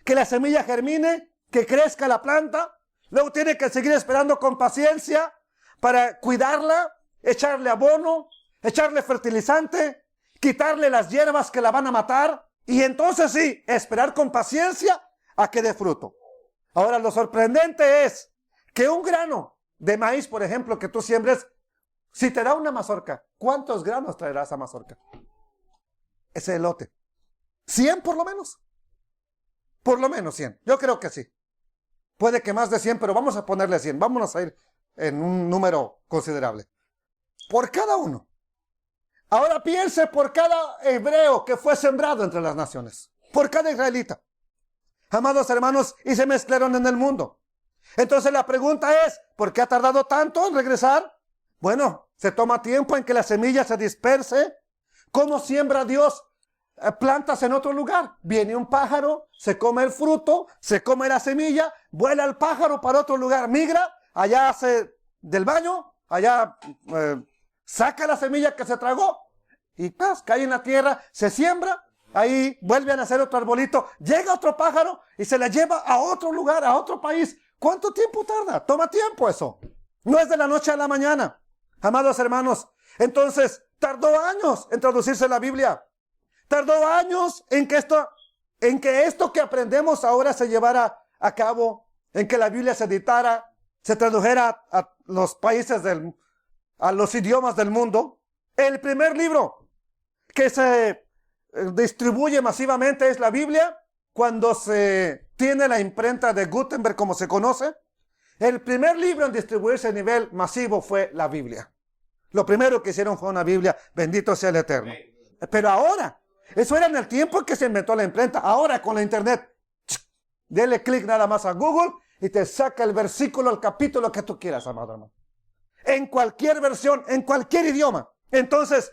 Que la semilla germine, que crezca la planta. Luego tiene que seguir esperando con paciencia para cuidarla, echarle abono, echarle fertilizante, quitarle las hierbas que la van a matar. Y entonces sí, esperar con paciencia a que dé fruto. Ahora, lo sorprendente es que un grano de maíz, por ejemplo, que tú siembres, si te da una mazorca, ¿cuántos granos traerá esa mazorca? Ese elote. 100 por lo menos. Por lo menos 100. Yo creo que sí. Puede que más de 100, pero vamos a ponerle 100. Vámonos a ir en un número considerable. Por cada uno. Ahora piense por cada hebreo que fue sembrado entre las naciones. Por cada israelita. Amados hermanos, y se mezclaron en el mundo. Entonces la pregunta es, ¿por qué ha tardado tanto en regresar? Bueno, se toma tiempo en que la semilla se disperse. ¿Cómo siembra Dios plantas en otro lugar? Viene un pájaro, se come el fruto, se come la semilla, vuela el pájaro para otro lugar, migra, allá hace del baño, allá saca la semilla que se tragó y cae en la tierra, se siembra. Ahí vuelve a nacer otro arbolito, llega otro pájaro y se la lleva a otro lugar, a otro país. ¿Cuánto tiempo tarda? Toma tiempo eso. No es de la noche a la mañana. Amados hermanos, entonces tardó años en traducirse la Biblia. Tardó años en que esto que aprendemos ahora se llevara a cabo, en que la Biblia se editara, se tradujera a los países a los idiomas del mundo. El primer libro que se distribuye masivamente es la Biblia, cuando se tiene la imprenta de Gutenberg, como se conoce. El primer libro en distribuirse a nivel masivo fue la Biblia. Lo primero que hicieron fue una Biblia, bendito sea el Eterno. Pero ahora, eso era en el tiempo en que se inventó la imprenta. Ahora con la internet, dele clic nada más a Google y te saca el versículo, el capítulo que tú quieras, amado hermano. En cualquier versión, en cualquier idioma. Entonces,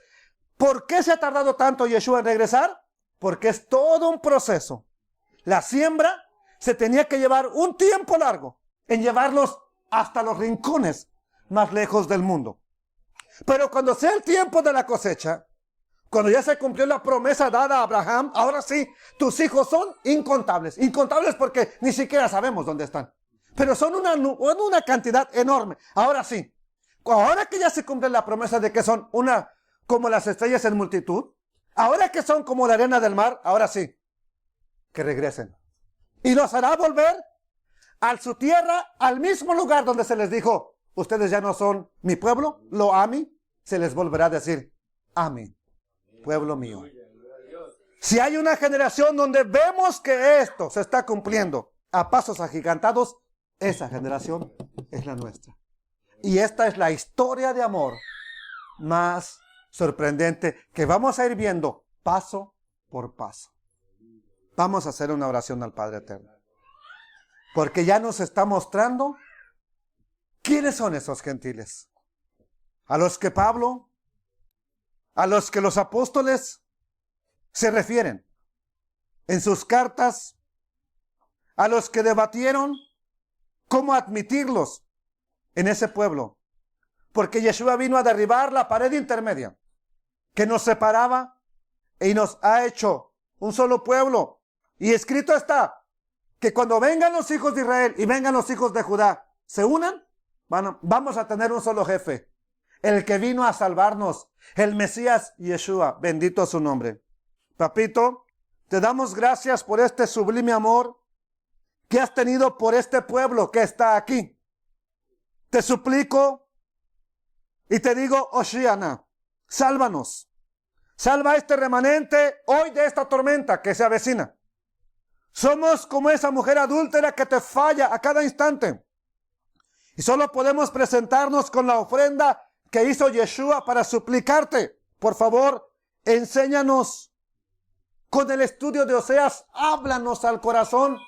¿por qué se ha tardado tanto Yeshua en regresar? Porque es todo un proceso. La siembra se tenía que llevar un tiempo largo en llevarlos hasta los rincones más lejos del mundo. Pero cuando sea el tiempo de la cosecha, cuando ya se cumplió la promesa dada a Abraham, ahora sí, tus hijos son incontables. Incontables porque ni siquiera sabemos dónde están. Pero son una cantidad enorme. Ahora sí, ahora que ya se cumple la promesa de que son como las estrellas en multitud, ahora que son como la arena del mar, ahora sí, que regresen. Y los hará volver a su tierra, al mismo lugar donde se les dijo, ustedes ya no son mi pueblo, lo ami, se les volverá a decir, ami, pueblo mío. Si hay una generación donde vemos que esto se está cumpliendo a pasos agigantados, esa generación es la nuestra. Y esta es la historia de amor más sorprendente que vamos a ir viendo paso por paso. Vamos a hacer una oración al Padre Eterno. Porque ya nos está mostrando quiénes son esos gentiles. A los que Pablo, a los que los apóstoles se refieren en sus cartas, a los que debatieron cómo admitirlos en ese pueblo. Porque Yeshua vino a derribar la pared intermedia que nos separaba y nos ha hecho un solo pueblo. Y escrito está que cuando vengan los hijos de Israel y vengan los hijos de Judá, se unan, vamos a tener un solo jefe, el que vino a salvarnos, el Mesías Yeshua, bendito su nombre. Papito, te damos gracias por este sublime amor que has tenido por este pueblo que está aquí. Te suplico y te digo, Oshiana, sálvanos, Salva a este remanente hoy de esta tormenta que se avecina. Somos como esa mujer adúltera que te falla a cada instante. Y solo podemos presentarnos con la ofrenda que hizo Yeshua para suplicarte. Por favor, enséñanos con el estudio de Oseas. Háblanos al corazón,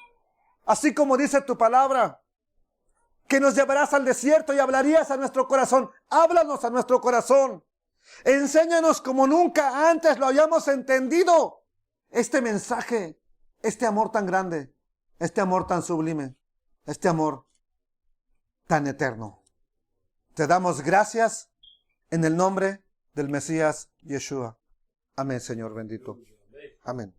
así como dice tu palabra, que nos llevarás al desierto y hablarías a nuestro corazón. Háblanos a nuestro corazón. Enséñanos como nunca antes lo hayamos entendido. Este mensaje, este amor tan grande, este amor tan sublime, este amor tan eterno. Te damos gracias en el nombre del Mesías Yeshua. Amén, Señor bendito. Amén.